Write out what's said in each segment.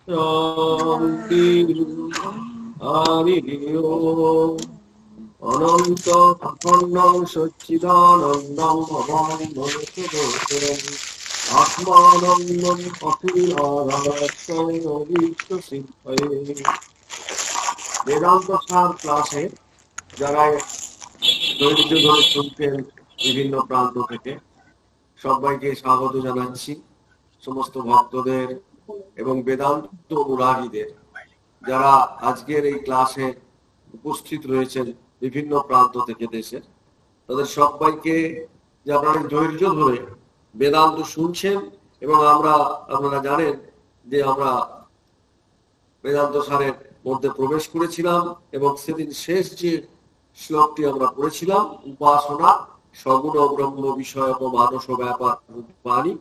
শান্তি হরি ওম। অনন্ত অখণ্ডং সচ্চিদানন্দং ভগবান মনুষ্যলোকম আত্মানন্দম অখিলাধারস্বয়ং বেদান্ত সার ক্লাসে যারা ধৈর্য ধরে শুনতেন বিভিন্ন প্রান্ত থেকে সবাইকে স্বাগত জানাচ্ছি। সমস্ত ভক্তদের এবং বেদান্ত অনুরাগীদের যারা আজকের এই ক্লাসে উপস্থিত রয়েছেন বিভিন্ন প্রান্ত থেকে দেশের, তাদের সবাইকে যে আপনারা ধৈর্য ধরে বেদান্ত শুনছেন এবং আপনারা জানেন যে আমরা বেদান্ত সারের মধ্যে প্রবেশ করেছিলাম এবং সেদিন শেষ যে শ্লোকটি আমরা পড়েছিলাম, উপাসনা সগুণ ব্রহ্ম বিষয়ক মানস ব্যাপার রূপানি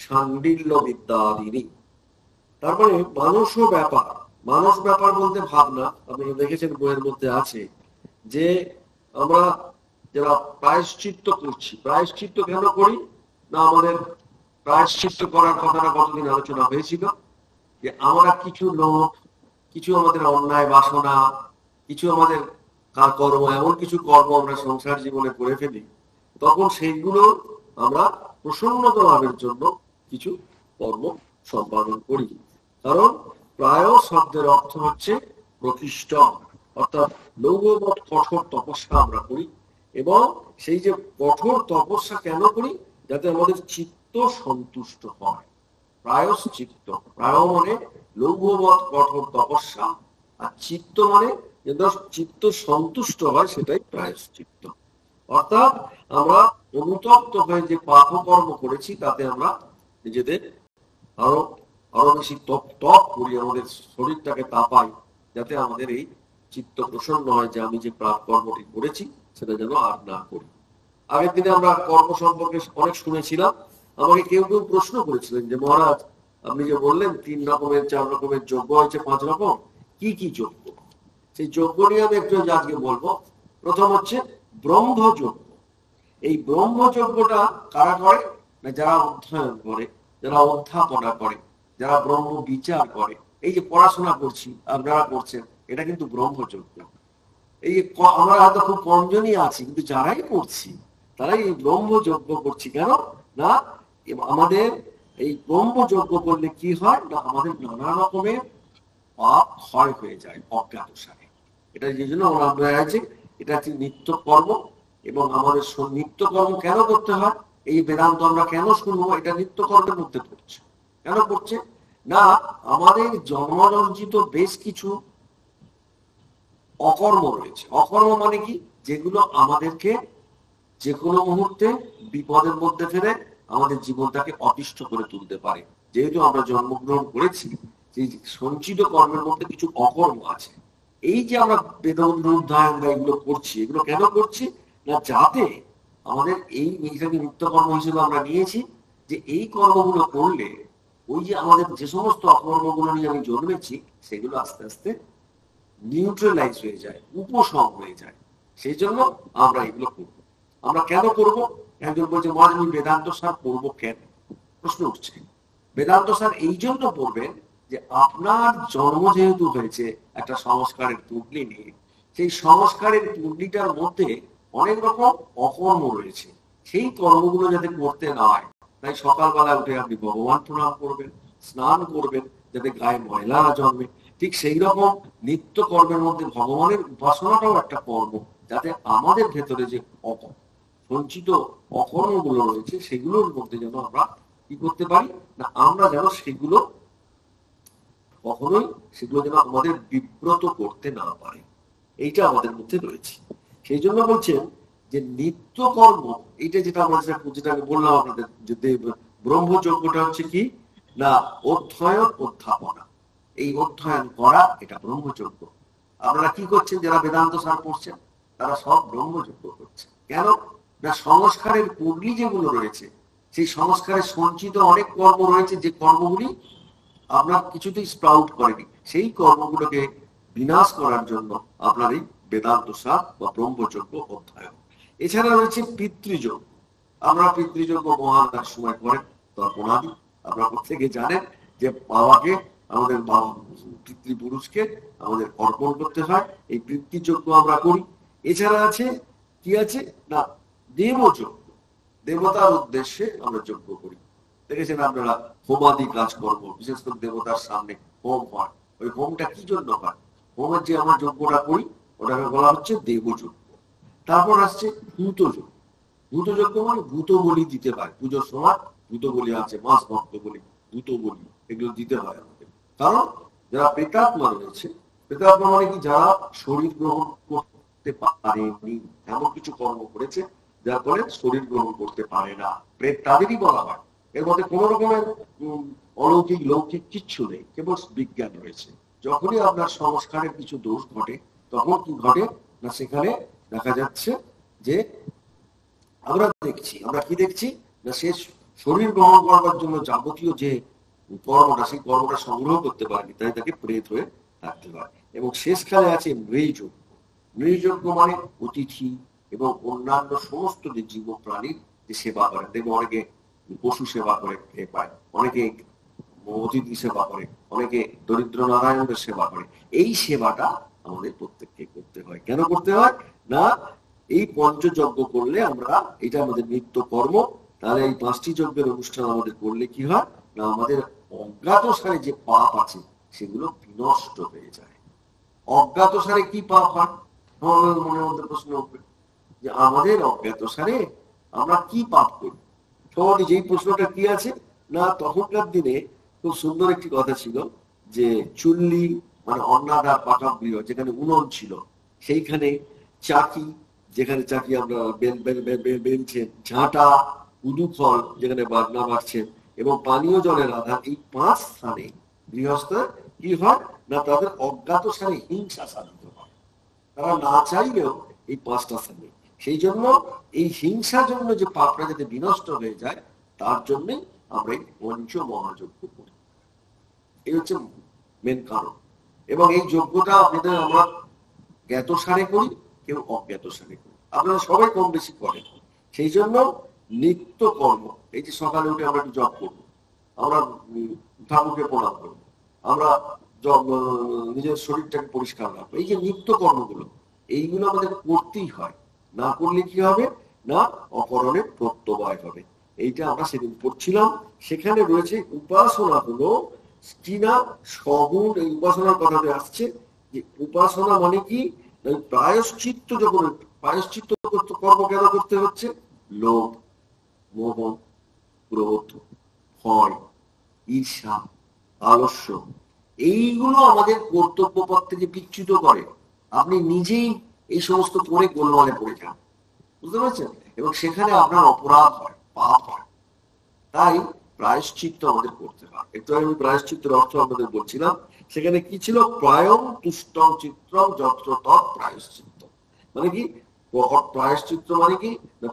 সান্ডিল্য বিদ্যাদিনী। তারপরে মানস ব্যাপার বলতে ভাবনা। আপনারা দেখেছেন বইয়ের মধ্যে আছে যে আমরা যারা প্রায়শ্চিত্ত করছি, প্রায়শ্চিত্ত কেন করি না, আমাদের প্রায়শ্চিত্ত করার কথাটা কতদিন আলোচনা হয়েছিল যে আমরা কিছু লোক, কিছু আমাদের অন্যায় বাসনা, কিছু আমাদের কর্ম, এমন কিছু কর্ম আমরা সংসার জীবনে করে ফেলি, তখন সেইগুলো আমরা প্রসন্নতা লাভের জন্য কিছু কর্ম সম্পাদন করি। কারণ প্রায় শব্দের অর্থ হচ্ছে প্রকৃষ্ট, অর্থাৎ লৌহবৎ কঠোর তপস্যা আমরা করি। এবং সেই যে কঠোর তপস্যা কেন করি, যাতে আমাদের চিত্ত সন্তুষ্ট হয়। প্রায়শ্চিত্ত, প্রায় মানে লৌহবৎ কঠোর তপস্যা, আর চিত্ত মানে চিত্ত সন্তুষ্ট হয়, সেটাই প্রায়শ্চিত্ত। অর্থাৎ আমরা অনুতপ্ত হয়ে যে পাপকর্ম করেছি তাতে আমরা নিজেদের আরো বেশি তপ করি, আমাদের শরীরটাকে তাপাই, যাতে আমাদের এই চিত্ত প্রসন্ন হয় যে আমি যে পাপ কর্মটি করেছি সেটা যেন আর না করি। আগের দিনে আমরা কর্ম সম্পর্কে অনেক শুনেছিলাম। আমাকে কেউ কেউ প্রশ্ন করেছিলেন যে মহারাজ, আপনি যে বললেন 3 রকমের 4 রকমের যজ্ঞ হয়েছে, 5 রকম, কি কি যজ্ঞ? সেই যজ্ঞ নিয়ে আমি একটু আজকে বলবো। প্রথম হচ্ছে ব্রহ্মযজ্ঞ। এই ব্রহ্মযজ্ঞটা কারা করে না, যারা অধ্যয়ন করে, যারা অধ্যাপনা করে, যারা ব্রহ্ম বিচার করে। এই যে পড়াশোনা করছি, আপনারা করছেন, এটা কিন্তু ব্রহ্মযজ্ঞ। এই আমরা হয়তো খুব কমজনই আছি, কিন্তু যারাই করছি তারাই এই ব্রহ্মযজ্ঞ করছি। কেন না, আমাদের এই ব্রহ্মযজ্ঞ করলে কি হয় না, আমাদের নানা রকমের পাপ ক্ষয় হয়ে যায় অজ্ঞাতসারে। এটা যে জন্য আমরা আছে, এটা হচ্ছে নিত্য কর্ম। এবং আমাদের নিত্য কর্ম কেন করতে হয়, এই বেদান্ত আমরা কেন শুনবো, এটা নিত্য কর্মের মধ্যে পড়ছে। কেন করছে না, আমাদের জন্মরঞ্জিত বেশ কিছু অকর্ম রয়েছে। অকর্ম মানে কি, যেগুলো আমাদেরকে যে কোনো মুহূর্তে বিপদের মধ্যে ফেলে আমাদের জীবনটাকে অতিষ্ঠ করে তুলতে পারে। যেহেতু আমরা জন্মগ্রহণ করেছি, সেই সঞ্চিত কর্মের মধ্যে কিছু অকর্ম আছে। এই যে আমরা বেদান্ত অধ্যয়ন এগুলো করছি, এগুলো কেন করছি না, যাতে আমাদের এই নিত্যকর্ম হিসেবে আমরা নিয়েছি যে এই কর্মগুলো করলে ওই যে আমাদের যে সমস্ত অকর্মগুলো নিয়ে আমি জন্মেছি সেগুলো আস্তে আস্তে নিউট্রালাইজ হয়ে যায়, উপশম হয়ে যায়। সেই জন্য আমরা এগুলো করব। আমরা কেন করব? একজন বলছে মহারাজ আমি বেদান্ত সার পড়বো কেন? প্রশ্ন উঠছে। বেদান্ত সার এই জন্য পড়বেন যে আপনার জন্ম যেহেতু হয়েছে একটা সংস্কারের পুঁটলি নিয়ে, সেই সংস্কারের পুঁটলিটার মধ্যে অনেক রকম অকর্ম রয়েছে। সেই কর্মগুলো যাতে করতে না হয়, তাই সকালবেলা উঠে আপনি ভগবান প্রণাম করবেন, স্নান করবেন, যাতে গায়ে ময়লা না জন্মে। ঠিক সেই রকম নিত্য কর্মের মধ্যে ভগবানের উপাসনাটাও একটা কর্ম, যাতে আমাদের ভেতরে যে সঞ্চিত অকর্মগুলো রয়েছে সেগুলোর মধ্যে যেন আমরা কি করতে পারি না, আমরা যেন সেগুলো কখনোই যেন আমাদের বিব্রত করতে না পারে। এইটা আমাদের মধ্যে রয়েছে। সেই জন্য বলছেন যে নিত্য কর্ম, এইটা যেটা আমরা যেটা আমি বললাম আপনাদের, যে ব্রহ্মযজ্ঞটা হচ্ছে কি না, অধ্যয়ন অধ্যাপনা। এই অধ্যয়ন করা এটা ব্রহ্মযজ্ঞ। আপনারা কি করছেন, যারা বেদান্ত সার পড়ছেন তারা সব ব্রহ্মযজ্ঞ করছেন। কেন না, সংস্কারের পুঁটলি যেগুলো রয়েছে, সেই সংস্কারের সঞ্চিত অনেক কর্ম রয়েছে, যে কর্মগুলি আপনার কিছুতেই স্প্রাউট করেনি। সেই কর্মগুলোকে বিনাশ করার জন্য আপনার এই বেদান্ত সার বা ব্রহ্মযজ্ঞ অধ্যয়ন। এছাড়া রয়েছে পিতৃযজ্ঞ। আমরা পিতৃযজ্ঞ মহাদার সময় করেন তর্পণাদি। আপনারা প্রত্যেকে জানেন যে বাবাকে আমাদের পিতৃপুরুষকে আমাদের অর্পণ করতে হয়, এই পিতৃযজ্ঞ আমরা করি। এছাড়া আছে কি আছে না দেবযজ্ঞ, দেবতার উদ্দেশ্যে আমরা যজ্ঞ করি। দেখেছেন আপনারা হোমাদি কাজকর্ম, বিশেষ করে দেবতার সামনে হোম হয়। ওই হোমটা কি জন্য হয়? হোমের যে আমরা যজ্ঞটা করি ওটাকে বলা হচ্ছে দেবযজ্ঞ। তারপর আসছে ভূতযজ্ঞ। ভূতযজ্ঞ মানে ভূত বলি দিতে হয় পুজোর সময়। ভূত বলি আছে, মাছ ভক্ত বলি, ভূত বলি, এগুলো দিতে হয় আমাদের। কারণ যারা প্রেতাত্মা রয়েছে, প্রেতাত্মা মানে কি যারা শরীর গ্রহণ করতে পারেনি, এমন কিছু কর্ম করেছে যার ফলে শরীর গ্রহণ করতে পারে না, প্রেত তাদেরই বলা হয়। এর মধ্যে কোন রকমের অলৌকিক লৌকিক কিচ্ছু নেই, কেবল বিজ্ঞান রয়েছে। যখনই আপনার সংস্কারের কিছু দোষ ঘটে তখন কি ঘটে না সেখানে দেখা যাচ্ছে যে আমরা কি দেখছি না সে শরীর গ্রহণ করবার জন্য যাবতীয় যে কর্মটা, সেই কর্মটা সংগ্রহ করতে পারেনি, তাই তাকে প্রেত হয়ে থাকতে হয়। এবং শেষকালে আছে নৃযজ্ঞ। নৃযজ্ঞ মানে অতিথি এবং অন্যান্য সমস্ত যে জীব প্রাণীর যে সেবা করে। দেখবো অনেকে পশু সেবা করে পায়, অনেকে অতিথি সেবা করে, অনেকে দরিদ্র নারায়ণের সেবা করে। এই সেবাটা আমাদের প্রত্যেককে করতে হয়। কেন করতে হয় না এই পঞ্চযজ্ঞ করলে আমরা, এটা আমাদের নিত্য কর্ম। তাহলে এই 5টি যজ্ঞের অনুষ্ঠান আমাদের করলে কি হয় না আমাদের অজ্ঞাতসারে যে পাপ আছে সেগুলো বিনষ্ট হয়ে যায়। অজ্ঞাতসারে কি পাপ হয়? আমাদের মনের মধ্যে প্রশ্ন উঠবে যে আমাদের অজ্ঞাতসারে আমরা কি পাপ করি। সবারই যেই প্রশ্নটা কি আছে না তখনকার দিনে খুব সুন্দর একটি কথা ছিল যে চুল্লি মানে অন্নাদার পাকা গৃহ, যেখানে উনুন ছিল সেইখানে চাকি, যেখানে চাকি আমরা বেলছেন, ঝাঁটা, উদু ফল যেখানে বাজনা বাড়ছেন, এবং পানীয় জলের আধার, এই 5 স্থানে গৃহস্থ কি হয় না তাদের অজ্ঞাত স্থানে হিংসা সাধিত হয়। তারা না চাইলেও এই 5টা স্থানে, সেই জন্য এই হিংসার জন্য যে পাপটা যাতে বিনষ্ট হয়ে যায় তার জন্য আমরা এই পঞ্চ মহাযজ্ঞ করি। এই হচ্ছে মেন কারণ। এবং এই যজ্ঞটা আপনাদের আমরা জ্ঞাত সারে করি, কেউ অজ্ঞাত সারে করি, আপনারা সবাই কম বেশি করেন। সেই জন্য নিত্য কর্ম, এই যে সকালে উঠে আমরা একটু জপ করবো, আমরা ঠাকুরকে প্রণাম করবো, আমরা নিজের শরীরটাকে পরিষ্কার রাখবো, এই যে নিত্য কর্মগুলো এইগুলো আমাদের করতেই হয়। না করলে কি হবে না অপরণের প্রত্যবায় হবে। এইটা আমরা সেদিন পড়ছিলাম। সেখানে রয়েছে উপাসনা হলো কিনা সগুণ। এই উপাসনার কথাতে আসছে যে উপাসনা মানে কি প্রায়শ্চিত্ত। যখন প্রায়শ্চিত্ত কর্ম কেন করতে হচ্ছে? লোভ, মোহ, ক্রোধ, ভয়, ঈর্ষা, আলস্য, এইগুলো আমাদের কর্তব্য পথ থেকে বিচ্যুত করে। আপনি নিজেই এই সমস্ত করে গোলমালে পড়ে যান, বুঝতে পারছেন? এবং সেখানে আপনার অপরাধ হয়, পাপ হয়। তাই প্রায়শ্চিত্ত আমাদের করতে হয়। একটু আমি প্রায়শ্চিত্তের অর্থ আপনাদের বলছিলাম। সেখানে কি ছিল? প্রায়ং তুষ্টং চিত্রং যত্র তৎ প্রায়শ্চিত্ত। মানে কি প্রায়শ্চিত্ত মানে কি না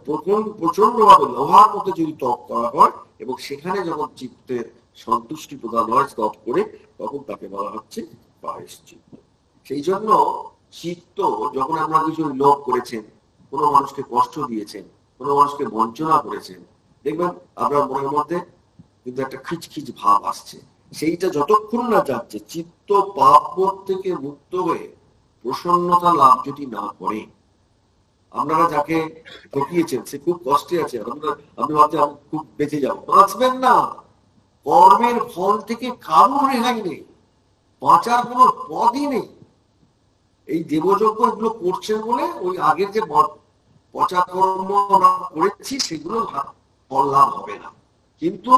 প্রচন্ড ভাবে লোহার মতো যদি তপ করা হয় এবং সেখানে যখন চিত্তের সন্তুষ্টি প্রদান হয় স্তব করে, তখন তাকে বলা হচ্ছে প্রায়শ্চিত্ত। সেই জন্য চিত্ত যখন আমরা কিছু লোভ করেছেন, কোনো মানুষকে কষ্ট দিয়েছেন, কোনো মানুষকে বঞ্চনা করেছেন, দেখবেন আপনার মনের মধ্যে কিন্তু একটা খিচখিচ ভাব আসছে। সেইটা যতক্ষণ না যাচ্ছে, চিত্ত পাপ থেকে মুক্ত হয়ে প্রসন্নতা লাভ যদি না করে, আপনারা যাকে ঠকিয়েছেন সে খুব কষ্টে আছে, আপনি ভাবছেন আমি খুব বেঁচে যাবো, বাঁচবেন না। কর্মের ফল থেকে কারোর রেহাই নেই, বাঁচার কোনো পদই নেই। এই দেবযজ্ঞ এগুলো করছেন বলে ওই আগের যে পচা কর্ম আমরা করেছি সেগুলো ফল লাভ হবে না, কিন্তু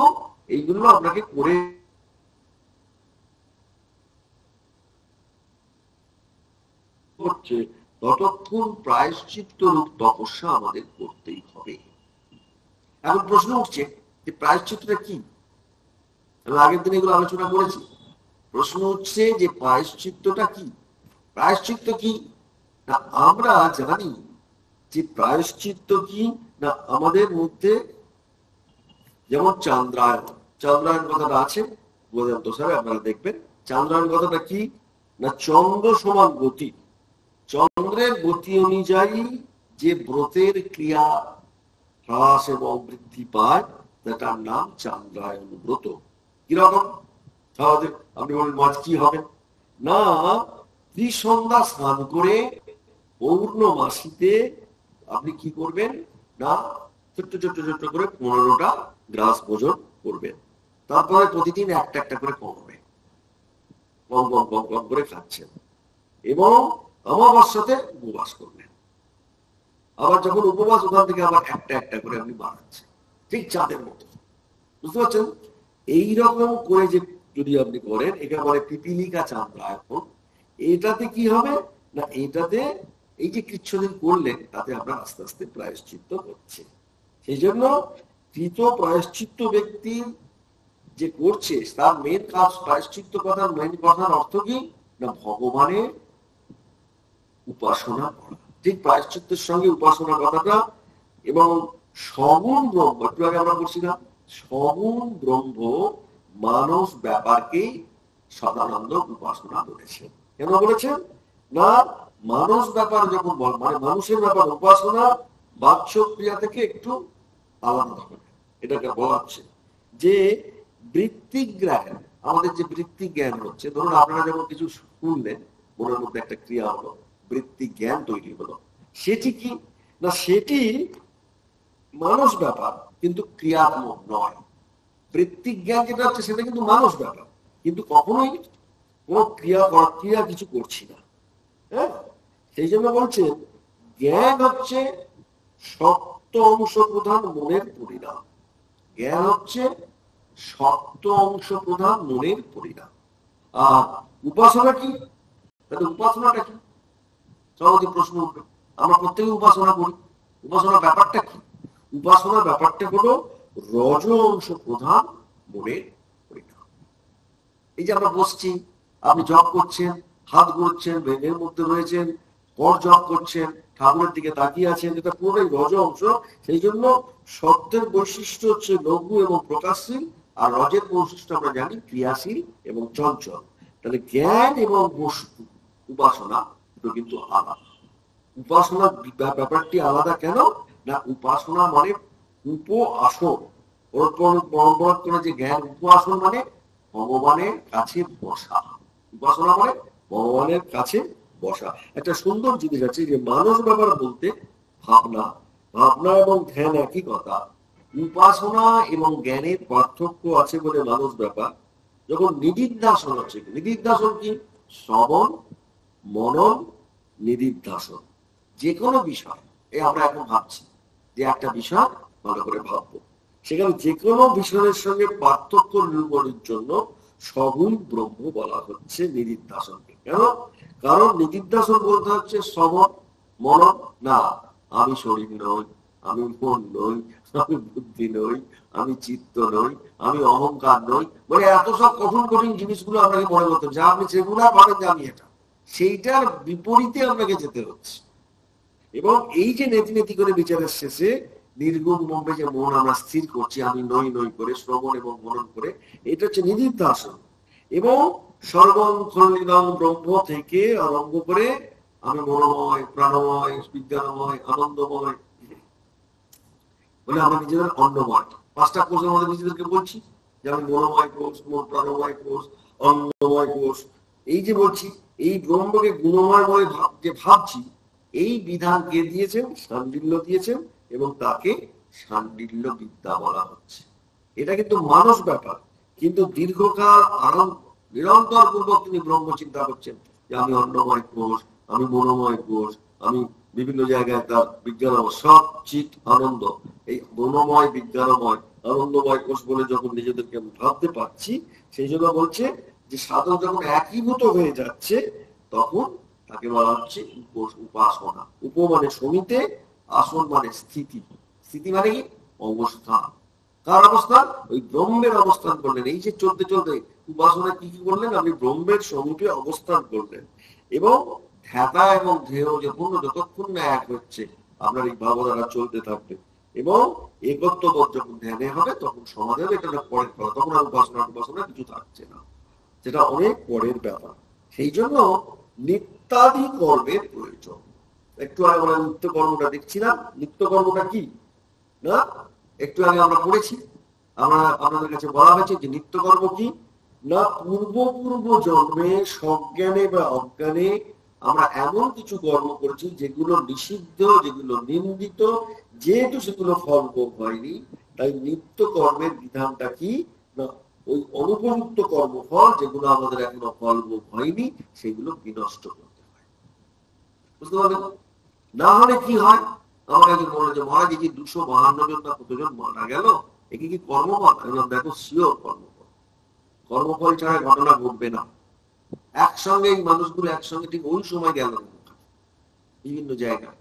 এইগুলো আপনাকে করে হচ্ছে ততক্ষণ প্রায়শ্চিত্ত রূপ তপস্যা আমাদের করতেই হবে। এখন প্রশ্ন উঠছে যে প্রায়শ্চিত্তটা কি? আমি আগের দিন এগুলো আলোচনা করেছি। প্রশ্ন হচ্ছে যে প্রায়শ্চিত্তটা কি? প্রায়শ্চিত্ত কি না আমরা জানি যে প্রায়শ্চিত্ত কি না আমাদের মধ্যে যেমন চান্দ্রায়ণ, চান্দ্রায়ণ কথাটা আছে বোঝান্ত স্যার, আপনারা দেখবেন চান্দ্রায়ণ কথাটা কি না চন্দ্র সমান গতি, চন্দ্রের গতি অনুযায়ী যে ব্রতের ক্রিয়া হ্রাস এবং বৃদ্ধি পায় তার নাম চান্দ্রায়ণ ব্রত। কিরকম? তাহলে আপনি বলেন মাছ কি হবে না, ত্রিসন্ধ্যা স্নান করে পৌর্ণমাসীতে আপনি কি করবেন না, ছোট্ট ছোট্ট ছোট্ট করে 15টা গ্রাস ভোজন করবেন। তারপরে প্রতিদিন একটা একটা করে কমবে, কম কম কম কম করে খাচ্ছেন এবং অমাবস্যাতে উপবাস করবেন। আবার যখন উপবাস, ওখান থেকে আবার একটা একটা করে আপনি বাড়াচ্ছেন, ঠিক চাঁদের মতো। বুঝতে পারছেন? এইরকম করে যে যদি আপনি করেন, এটা বলে পিপিলিকা চাঁদা। এখন এটাতে কি হবে না, এটাতে এই যে কৃচ্ছদিন করলেন, তাতে আপনার আস্তে আস্তে প্রায়শ্চিত্ত হচ্ছে। সেই জন্য কৃত প্রায়শ্চিত্ত ব্যক্তি যে করছে, তার মেন কাজ প্রায়শ্চিত্ত কথার মেন কথার অর্থ কি না, ভগবানের উপাসনা করা। ঠিক প্রায়শ্চিত্তের সঙ্গে উপাসনা কথাটা, এবং সগুণ ব্রহ্ম, একটু আগে আমরা বলছিলাম, সগুণ ব্রহ্ম মানস ব্যাপারকেই সদানন্দ উপাসনা বলেছেন। কেন বলেছেন না, মানস ব্যাপার যখন মানে মানুষের ব্যাপার উপাসনা বাহ্য ক্রিয়া থেকে একটু আলাদা হবে। এটাকে বলা হচ্ছে যে বৃত্তিক জ্ঞান, আমাদের যে বৃত্তিক জ্ঞান হচ্ছে, ধরুন আপনারা যখন কিছু শুনলেন, মনের মধ্যে একটা ক্রিয়া হলো, বৃত্তিক জ্ঞান তৈরি হলো, সেটি কি না, সেটি মানুষ ব্যাপার কিন্তু ক্রিয়াত্মক নয়। বৃত্তিক জ্ঞান যেটা হচ্ছে সেটা কিন্তু মানুষ ব্যাপার, কিন্তু কখনোই কোন ক্রিয়া কিছু করছি না। হ্যাঁ, সেই জন্য বলছেন জ্ঞান হচ্ছে সত্য অংশ প্রধান মনের পরিণাম। জ্ঞান হচ্ছে সত্য অংশ প্রধান মনের পরিণাম। আর উপাসনা কি, তাহলে উপাসনাটা কি সহজে প্রশ্ন উঠবে। আমরা প্রত্যেকে উপাসনা করি, উপাসনার ব্যাপারটা কি? উপাসনার ব্যাপারটা হলো রজ অংশ প্রধান মনের পরিণাম। এই যে আমরা বসছি, আপনি জপ করছেন, হাত ঘুরছেন, ব্রেনের মধ্যে রয়েছেন, কর জপ করছেন, ঠাকুরের দিকে তাকিয়ে আছেন, এটা পুরোটাই রজ অংশ। সেই জন্য সত্যের বৈশিষ্ট্য হচ্ছে লঘু এবং প্রকাশশীল, আর রজের বৈশিষ্ট্য আমরা জানি ক্রিয়াশীল এবং চঞ্চল। তাহলে জ্ঞান এবং বস্তু উপাসনা দুটো কিন্তু আলাদা। উপাসনার ব্যাপারটি আলাদা কেন না, উপাসনা মানে উপ-আসন, পরম্পরা করে যে জ্ঞান, উপ-আসন মানে ভগবানের কাছে বসা। উপাসনা মানে ভগবানের কাছে বসা। একটা সুন্দর জিনিস আছে যে মানুষ ব্যাপার বলতে ভাবনা, ভাবনা এবং ধ্যান একই কথা। উপাসনা এবং জ্ঞানের পার্থক্য আছে বলে মানুষ ব্যাপার। যখন নিদিধ্যাসন হচ্ছে, নিদিধ্যাসন কি, শ্রবণ মনন নিদিধ্যাসন, যে কোনো বিষয়, এই আমরা এখন ভাবছি যে একটা বিষয় ভালো করে ভাববো, সেখানে যে কোনো বিষয়ের সঙ্গে পার্থক্য নিরূপণের জন্য সগুণ ব্রহ্ম বলা হচ্ছে নিদিধ্যাসনকে। কেন? কারণ নিদিধ্যাসন বলতে হচ্ছে শ্রবণ মনন, না আমি শরীর নই, আমি মন নই, আমি বুদ্ধি নই, আমি চিত্ত নই, আমি অহংকার নই, মানে এত সব কঠিন কঠিন জিনিসগুলো আপনাকে মনে করতে, যা আপনি যেগুলো ভাবেন যে আমি এটা, সেইটার বিপরীতে আপনাকে যেতে হচ্ছে। এবং এই যে নেতি নেতি করে বিচারের শেষে নির্গুণ ব্রহ্মে যে মন আমরা স্থির করছি, আমি নই নই করে শ্রবণ এবং মনন করে, এটা হচ্ছে নিদিধ্যাসন। এবং সর্বং খণ্ডিতং ব্রহ্ম থেকে আরম্ভ করে আমি মনোময়, প্রাণময়, বিজ্ঞানময়, আনন্দময়, বলে আমরা নিজেদের অন্নময়, 5টা কোষের মধ্যে নিজেদেরকে বলছি যে আমি মনোময় কোষ, প্রাণময় কোষ, অন্নময় কোষ। এই যে বলছি, এই ব্রহ্মকে গুণময় বলে যে ভাবছি, এই বিধান কে দিয়েছেন? শাণ্ডিল্য দিয়েছেন, এবং তাকে শাণ্ডিল্য বিদ্যা বলা হচ্ছে। এটা কিন্তু মানুষ ব্যাপার, কিন্তু দীর্ঘকাল আরাম নিরন্তর পূর্বক তিনি ব্রহ্ম চিন্তা করছেন যে আমি অন্নময় কোষ, আমি মনোময় কোষ, আমি বিভিন্ন জায়গায় তার বিজ্ঞানময়, সব চিত আনন্দ, এই মনোময় বিজ্ঞানময় আনন্দময় কোষ বলে যখন নিজেদেরকে ভাবতে পারছি, সেই জন্য বলছে যে সাধক যখন একীভূত হয়ে যাচ্ছে, তখন তাকে বলা হচ্ছে উপাসনা। উপ মানে সমিতে, আসন মানে স্থিতি। স্থিতি মানে কি? অবস্থান। কার অবস্থান? ওই ব্রহ্মের অবস্থান করলেন। এই যে চলতে চলতে উপাসনা কি কি করলেন? আপনি ব্রহ্মের সমীপে অবস্থান করলেন, এবং ধ্যাতা এবং ধ্যেয় যে পূর্ণ যতক্ষণ না এক হচ্ছে, আপনার এই ভাবধারা চলতে থাকবে, এবং একত্ববোধ যখন ধ্যানে হবে, তখন সমাধি হবে। এটা পরের কথা, তখন আর উপাসনা কিছু থাকছে না, যেটা অনেক পরের ব্যাপার। সেই জন্য নিত্যাদি কর্মের প্রয়োজন। একটু আগে আমরা নিত্য কর্মটা দেখছিলাম। নিত্য কর্মটা কি না, একটু আগে আমরা পড়েছি, আমরা আপনাদের কাছে বলা হয়েছে যে নিত্যকর্ম কি না পূর্ব জন্মে সজ্ঞানে বা অজ্ঞানে আমরা এমন কিছু কর্ম করেছি যেগুলো নিষিদ্ধ, যেগুলো নিন্দিত, যেহেতু সেগুলো ফল ভোগ হয়নি, তাই নিত্য কর্মের বিধানটা কি না ওই অনুপযুক্ত কর্মফল যেগুলো আমাদের এখনো ফল ভোগ হয়নি সেগুলো বিনষ্ট করতে হয়। বুঝতে পারলেন? না হলে কি হয়, আমার একজন বলে যে মহারাজ এই যে 252 জন না কতজন মারা গেল, একে কি কর্মফল? আমি বললাম দেখো শিওর কর্মফল, কর্মফল ছাড়া ঘটনা ঘটবে না। একসঙ্গে এই মানুষগুলো একসঙ্গে ঠিক ওই সময় গেল বিভিন্ন জায়গায়,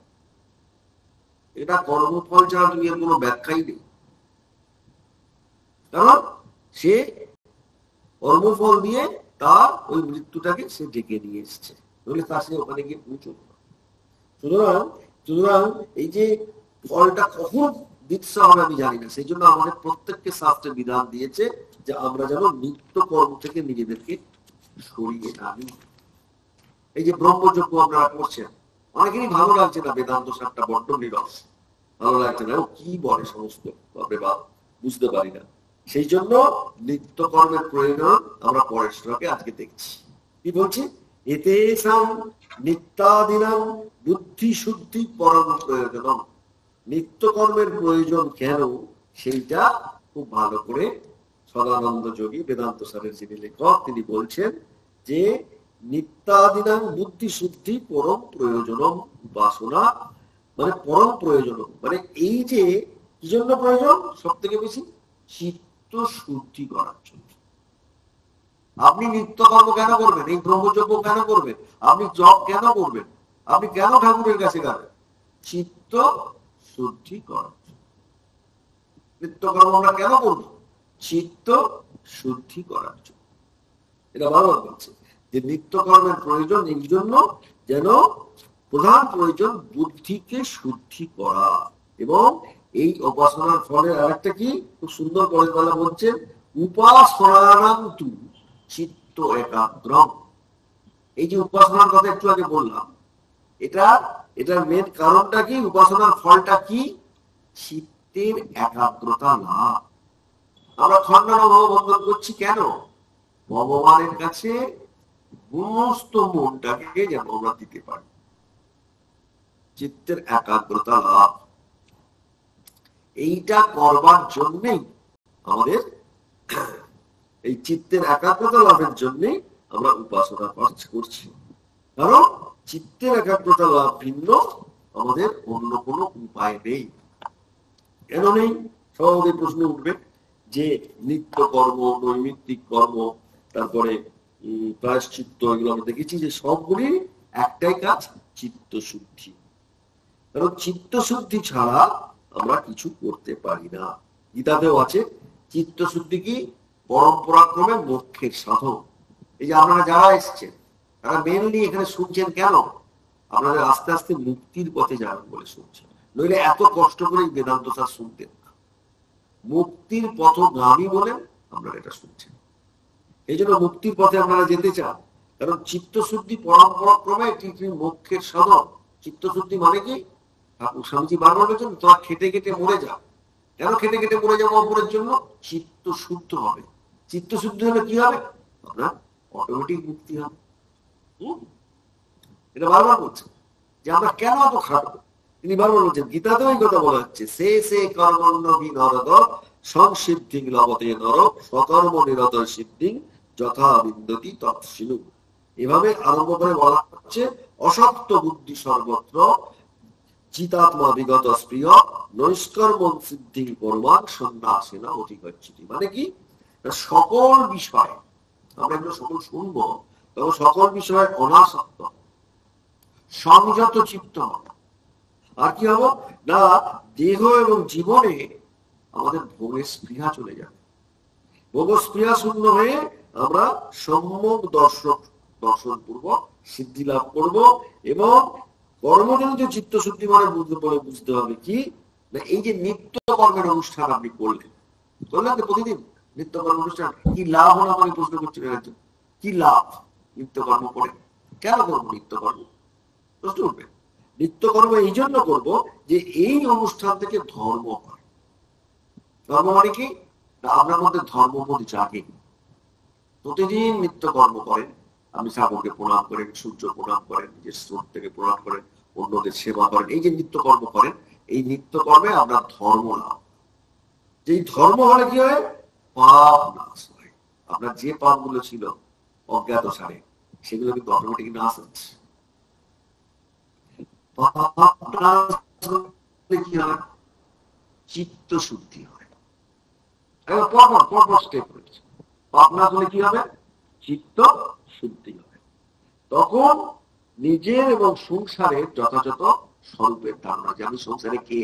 এটা কর্মফল ছাড়া তুমি এর কোনো ব্যাখ্যাই নেই। কারণ সে কর্মফল দিয়ে তার ওই মৃত্যুটাকে সে ডেকে নিয়ে এসছে, নইলে তার সে ওখানে গিয়ে পৌঁছবে না। সুতরাং সুতরাং এই যে ফলটা কখন দিচ্ছে হবে আমি জানি না, সেই জন্য আমাদের প্রত্যেককে শাস্ত্রে বিধান দিয়েছে যে আমরা যেন নিত্য কর্ম থেকে নিজেদেরকে সরিয়ে আনি। এই যে ব্রহ্মযজ্ঞ আপনারা করছেন, অনেকেরই ভালো লাগছে না, বেদান্ত সারটা বড্ড নিরস, ভালো লাগছে না, ও কি বলে সমস্ত বাপরে বাপ বুঝতে পারি না। সেই জন্য নিত্য কর্মের প্রয়োজন আমরা পরের শ্লোকে আজকে দেখছি। কি বলছি? এতেষাং নিত্যাদিনাং বুদ্ধি শুদ্ধি পরম প্রয়োজন। নিত্য কর্মের প্রয়োজন কেন সেইটা খুব ভালো করে সদানন্দ যোগী বেদান্ত সারের যিনি লেখক তিনি বলছেন যে নিত্যাদিনাং বুদ্ধি শুদ্ধি পরম প্রয়োজনম উপাসনা, মানে পরম প্রয়োজন, মানে এই যে কি জন্য প্রয়োজন সব থেকে বেশি? চিত্ত শুদ্ধি করার জন্য। আপনি নিত্যকর্ম কেন করবেন? এই ব্রহ্মযজ্ঞ কেন করবেন? আপনি জপ কেন করবেন? আপনি কেন ঠাকুরের কাছে যাবেন? চিত্ত শুদ্ধি করার জন্য। নিত্যকর্ম আমরা কেন করব? চিত্ত শুদ্ধি করার জন্য। এটা বারবার বলছে যে নিত্যকর্মের প্রয়োজন এই জন্য যেন প্রধান প্রয়োজন বুদ্ধিকে শুদ্ধি করা, এবং এই উপাসনার ফলের আরেকটা কি খুব সুন্দর করে বলা বলছেন, উপাসনানাং তু চিত্ত একাগ্রম। এই যে উপাসনার কথা একটু আগে বললাম, এটার মেন কারণটা কি? উপাসনার ফলটা কি? চিত্তের একাগ্রতা লাভ। আমরা খণ্ডানুভব বন্ধন করছি কেন? ভগবানের কাছে সমস্ত মনটাকে যেন আমরা দিতে পারি, চিত্তের একাগ্রতা লাভ। এইটা করবার জন্যই আমাদের এই চিত্তের একাগ্রতা লাভের জন্যই আমরা উপাসনা করছি। কারণ চিত্তের একাগ্রতা লাভ ভিন্ন, আমাদের অন্য কোনো উপায় নেই। কেন নেই? সহজে প্রশ্ন উঠবে যে নিত্য কর্ম, নৈমিত্তিক কর্ম, তারপরে প্রায়শ্চিত্ত, এগুলো আমরা দেখেছি যে সবগুলি একটাই কাজ, চিত্ত শুদ্ধি। কারণ চিত্ত শুদ্ধি ছাড়া আমরা কিছু করতে পারি না। গীতাতেও আছে চিত্ত শুদ্ধি কি? পরম্পরাক্রমে মোক্ষের সাধন। এই যে আপনারা যারা এসছেন তারা মেনলি এখানে শুনছেন কেন? আপনাদের আস্তে আস্তে মুক্তির পথে যাবেন বলে শুনছেন, নইলে এত কষ্ট করে বেদান্ত সার শুনতেন না। মুক্তির পথগামী বলে আপনারা এটা শুনছেন, এই জন্য মুক্তির পথে আপনারা যেতে চান। কারণ চিত্তশুদ্ধি পরম্পরাক্রমে এটি মোক্ষের সাধন। চিত্তশুদ্ধি মানে কি? স্বামীজি বারবার বলছেন তোমার খেটে খেটে মরে যাও। কেন খেটে খেটে মরে যাবো? অপরের জন্য চিত্ত শুদ্ধ হবে। চিত্ত শুদ্ধ হলে কি হবে? আপনার অটোমেটিক মুক্তি হবে। এটা বারবার বলছেন যে আমরা কেন এত খাটবো। তিনি বারবার বলছেন, গীতাতেও এই কথা বলা হচ্ছে, সে সে কর্মণ্যবি নরদ সংসিদ্ধিং লভতে নর সকর্ম নিরত সিদ্ধিং যথা বিন্দতি তৎসিনু। এভাবে আরম্ভ করে বলা হচ্ছে অসক্ত বুদ্ধি সর্বত্র চিতাত্মা বিগত স্প্রিয় নৈষ্কর্ম সিদ্ধি পরমান সন্ন্যাসিনা অধিগচ্ছিতি। মানে কি? সকল বিষয় আমরা এগুলো সকল শুনবো, তখন সকল বিষয়ে অনাসক্ত সংযত চিত্ত হবে। আর কি হবো না, দেহ এবং জীবনে আমাদের ভোগের স্পৃহা চলে যাবে। ভোগ স্পৃহা শূন্য হয়ে আমরা সম্যক দর্শন পূর্বক সিদ্ধি লাভ করব। এবং কর্মজনিত চিত্ত শুদ্ধি মানে বুঝতে হবে কি না, এই যে নিত্য কর্মের অনুষ্ঠান আপনি করলেন তো প্রতিদিন নিত্য কর্ম অনুষ্ঠান, কি লাভ হলো আমাকে প্রশ্ন করছিলেন একজন, কি লাভ নিত্যকর্ম করে? কেন করবো নিত্যকর্ম? প্রশ্ন উঠবে। নিত্যকর্ম এই জন্য করবো যে এই অনুষ্ঠান থেকে ধর্ম হয়। ধর্ম মানে কি? আপনার মধ্যে ধর্মবোধ জাগে। প্রতিদিন নিত্যকর্ম করেন, আপনি ঠাকুরকে প্রণাম করেন, সূর্য প্রণাম করেন, নিজের স্রোত থেকে প্রণাম করেন, অন্যদের সেবা করেন, এই যে নিত্যকর্ম করেন, এই নিত্যকর্মে আপনার ধর্ম লাভ। যেই ধর্ম হলে কি হয়, পাপ নাশ হয়। আপনার যে পাপগুলো ছিল অজ্ঞাত সারে, সেগুলো কিন্তু অটোমেটিক নাশ হচ্ছে। পাপ নাশ হলে কি হয়, চিত্ত শুদ্ধি হয়। পরপর স্টেপ রয়েছে। পাপ নাশ হলে কি হবে, চিত্ত শুদ্ধি হবে। তখন নিজের এবং সংসারের যথাযথ স্বরূপের ধারণা, যে আমি সংসারে কে।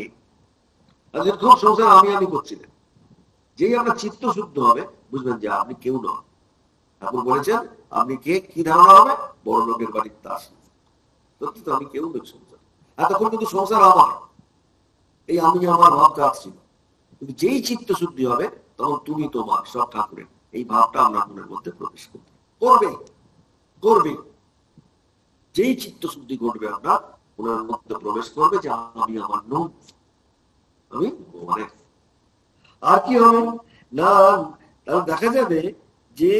খুব সংসার আমি করছিলেন, যেই আপনার চিত্ত শুদ্ধ হবে, বুঝবেন যে আপনি কেউ নন। ঠাকুর বলেছেন আপনি কে, কি ধারণা হবে, বড় লোকের বাড়ির দাস। সত্যি তো, আমি কেউ নই সংসার। এতক্ষণ কিন্তু সংসার আমার, এই আমি আমার ভাবটা আসছিল। কিন্তু যেই চিত্ত শুদ্ধি হবে, তখন তুমি তোমার, সব ঠাকুরের, এই ভাবটা আপনার মনের মধ্যে প্রবেশ করবে করবে। যেই চিত্ত শুদ্ধি ঘটবে আপনার মনের মধ্যে প্রবেশ করবে যে আমি আমার নই, আমি ভগবানের। আর কি হবে না, তাহলে দেখা যাবে যে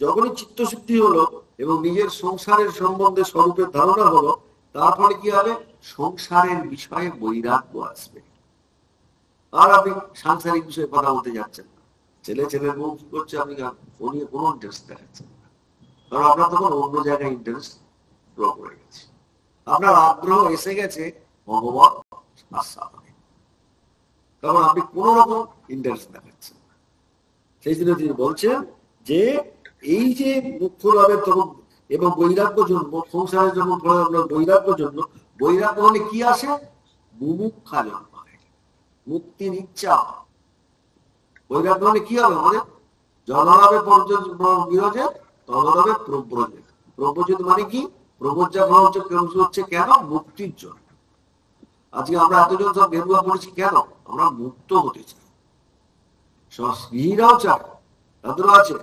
যখনই চিত্তশুদ্ধি হলো এবং নিজের সংসারের সম্বন্ধে স্বরূপের ধারণা হলো, তার ফলে কি হবে, সংসারের বিষয়ে বৈরাগ্য আসবে। আর আপনি সাংসারিক বিষয়ে কথা বলতে যাচ্ছেন না। ছেলের বউ কি করছে, আপনি ও নিয়ে কোনো ইন্টারেস্ট দেখাচ্ছেন না, কারণ আপনার তখন অন্য জায়গায় ইন্টারেস্ট গ্রো করে গেছে। আপনার আগ্রহ এসে গেছে ভগবান আস্বাদনে, তখন আপনি কোন রকম ইন্টারেস্ট দেখাচ্ছেন। সেই জন্য তিনি বলছেন যে এই যে মুখ্য লাভের তখন এবং বৈরাগ্য জন্য, সংসারের জন্য বৈরাগ্য জন্য, বৈরাগ্য হলে কি আসে, মুমুক্ষা জন্ম হয়, মুক্তির ইচ্ছা। বৈরাগ্য হলে কি হবে, আমাদের জললাভে বিরোধে তললাভে প্রব্রজে। প্রব্রজিত মানে কি, প্রবজ্জাগ্রহ হচ্ছে কেন, মুক্তির জন্য। আজকে আমরা এতজন সব গেরুয়া পড়েছি কেন, আমরা মুক্ত হতে চাই। স্ত্রীরাও চায়, তাদেরও আছে,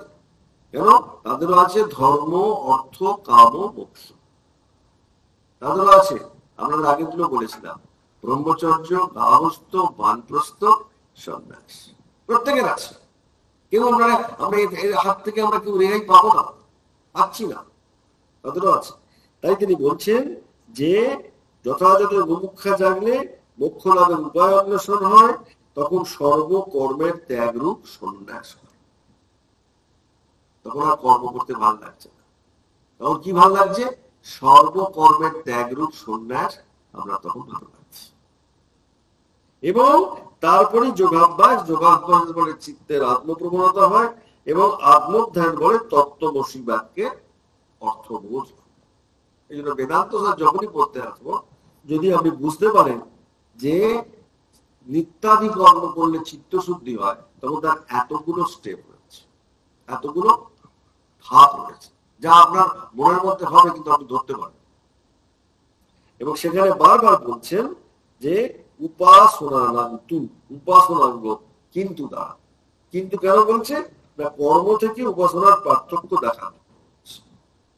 কেন, তাদেরও আছে ধর্ম, অর্থ, কাম, মোক্ষ, তাদেরও আছে। আমরা আগে গুলো বলেছিলাম, ব্রহ্মচর্য, গাহস্থ, বানপ্রস্থ, সন্ন্যাস, প্রত্যেকের আছে। কেউ আমরা এর হাত থেকে আমরা কেউ রেহাই পাবো না, পাচ্ছি না, তাদেরও আছে। তাই তিনি বলছেন যে যথাযথ মুমুক্ষা জাগলে মোক্ষ লাভের উপায় অন্বেষণ হয়, তখন সর্বকর্মের ত্যাগ রূপ সন্ন্যাস হয়। তখন আর কর্ম করতে ভালো লাগছে না, তখন কি ভালো লাগছে, সর্বকর্মের ত্যাগ রূপ সন্ন্যাস আমরা তখন ভালো লাগছে। এবং তারপরে যোগাভ্যাস বলে চিত্তের আত্মপ্রবণতা হয়, এবং আত্মধ্যান বলে তত্ত্বমসি বাক্যের অর্থবোধ। এই জন্য বেদান্ত যখনই পড়তে আসবো, যদি আপনি বুঝতে পারেন যে নিত্যাদি কর্ম করলে চিত্তশুদ্ধি হয়, তখন তার এতগুলো স্টেপ রয়েছে, এতগুলো ধাপ রয়েছে, যা আপনার মনের মধ্যে হবে কিন্তু আপনি ধরতে পারবেন। এবং সেখানে বারবার বলছেন যে উপাসনাঙ্গ কিন্তু দ্বারা। কিন্তু কেন বলছে না, কর্ম থেকে উপাসনার পার্থক্য দেখানো।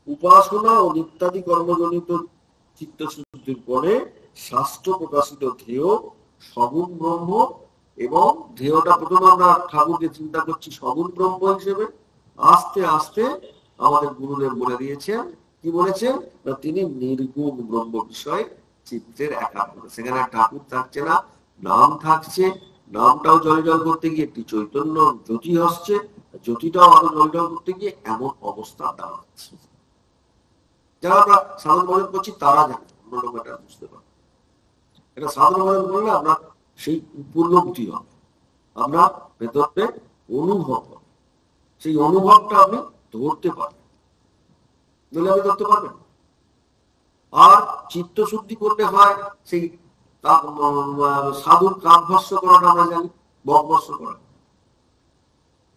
উপাসনা ও নিত্যাদি কর্মজনিত চিত্তশুদ্ধির পরে শাস্ত্র প্রকাশিত ধ্যেয় সগুণ ব্রহ্ম, এবং ধ্যেয়টা প্রথমে আমরা ঠাকুরকে চিন্তা করছি সগুণ ব্রহ্ম হিসেবে। আস্তে আস্তে আমাদের গুরুদেব বলে দিয়েছেন, কি বলেছেন না, তিনি নির্গুণ ব্রহ্ম বিষয়ে চিত্তের একাগ্রতা। সেখানে ঠাকুর থাকছে না, নাম থাকছে, নামটাও জল করতে গিয়ে একটি চৈতন্য জ্যোতি হচ্ছে, জ্যোতিটাও আরো জল করতে গিয়ে এমন অবস্থা দাঁড়াচ্ছে। যারা আমরা সাধারণ ভজন করছি তারা জানে, অন্য লোক এটা বুঝতে পারে। এটা সাধারণ ভজন করলে আপনার সেই উপলব্ধি হবে, আপনার ভেতরে অনুভব হবে, সেই অনুভবটা আপনি ধরতে পারবেন, নইলে আপনি ধরতে পারবেন। আর চিত্ত শুদ্ধি করতে হয় সেই সাধুর কাকভস্য করাটা আমরা জানি, বকভস্য করা।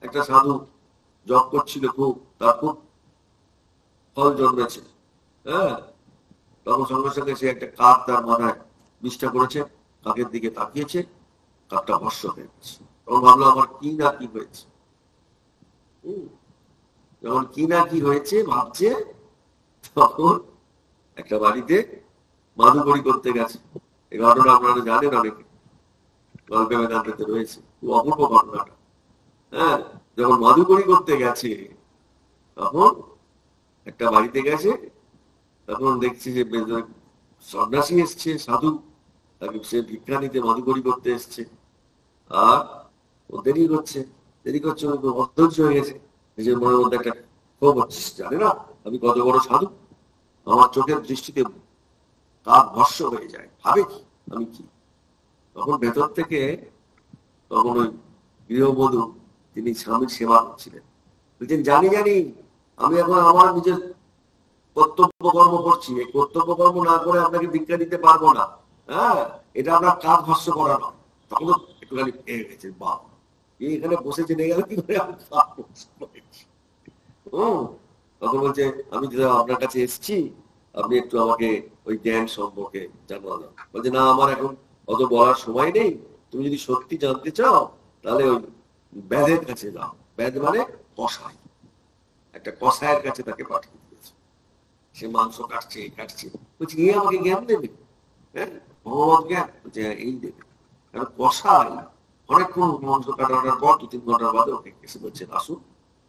একটা সাধু জপ করছিল খুব, তার খুব ফল জন্মেছে, হ্যাঁ, তখন সঙ্গে সঙ্গে সে একটা কাক তার মাথায় বিষ্ঠা করেছে, কাকের দিকে তাকিয়েছে, কাকটা ভস্য হয়ে গেছে। তখন ভাবলো আমার কি না কি হয়েছে। যখন কি না কি হয়েছে ভাবছে, তখন একটা বাড়িতে মাধুকরী করতে গেছে। এই ঘটনা আপনারা জানেন, অনেকে গল্পে বেদান্তে রয়েছে, খুব অপূর্ব ঘটনাটা। হ্যাঁ, যখন মাধুকরী করতে গেছে, তখন একটা বাড়িতে গেছে, তখন দেখছি যে সন্ন্যাসী এসছে, সাধু, তাকে সে ভিক্ষা নিতে মাদুকরি করতে এসছে। আর ও দেরি করছে, অধৈর্য হয়ে গেছে, নিজের মনের মধ্যে একটা ক্ষোভ হচ্ছে, জানে না আমি কত বড় সাধু, আমার চোখের দৃষ্টিতে কাক ভস্য হয়ে যায়, ভাবে কি আমি কি। তখন ভেতর থেকে, তখন ওই গৃহবধূ, তিনি স্বামীর সেবা করছিলেন, বলছেন জানি জানি আমি এখন আমার নিজের কর্তব্য কর্ম করছি, এই কর্তব্য কর্ম না করে আপনাকে ভিক্ষা দিতে পারবো না। হ্যাঁ, এটা আপনার কাজ ভস্য করা নয়। তখন একটুখানি পেয়ে গেছে, বাপ এখানে বসে জেনে গেল কি করে আমি তখন বলছে আমি আপনার কাছে এসেছি, আপনি একটু আমাকে ওই জ্ঞান সম্পর্কে জানালেন। বলছে না, আমার এখন অত বলার সময় নেই, তুমি যদি সত্যি জানতে চাও তাহলে ওই ব্যাধের কাছে যাও। ব্যাধ মানে কসাই, একটা কসাইয়ের কাছে তাকে পাঠিয়ে দিয়েছে। সে মাংস কাটছে, বলছি এ আমাকে জ্ঞান দেবে? হ্যাঁ, ভগবত জ্ঞান? বলছে এই দেবে। কারণ কসাই অনেকক্ষণ মাংস কাটানোর পর 2-3 ঘন্টার বাদে ওকে এসে বলছেন আসুন।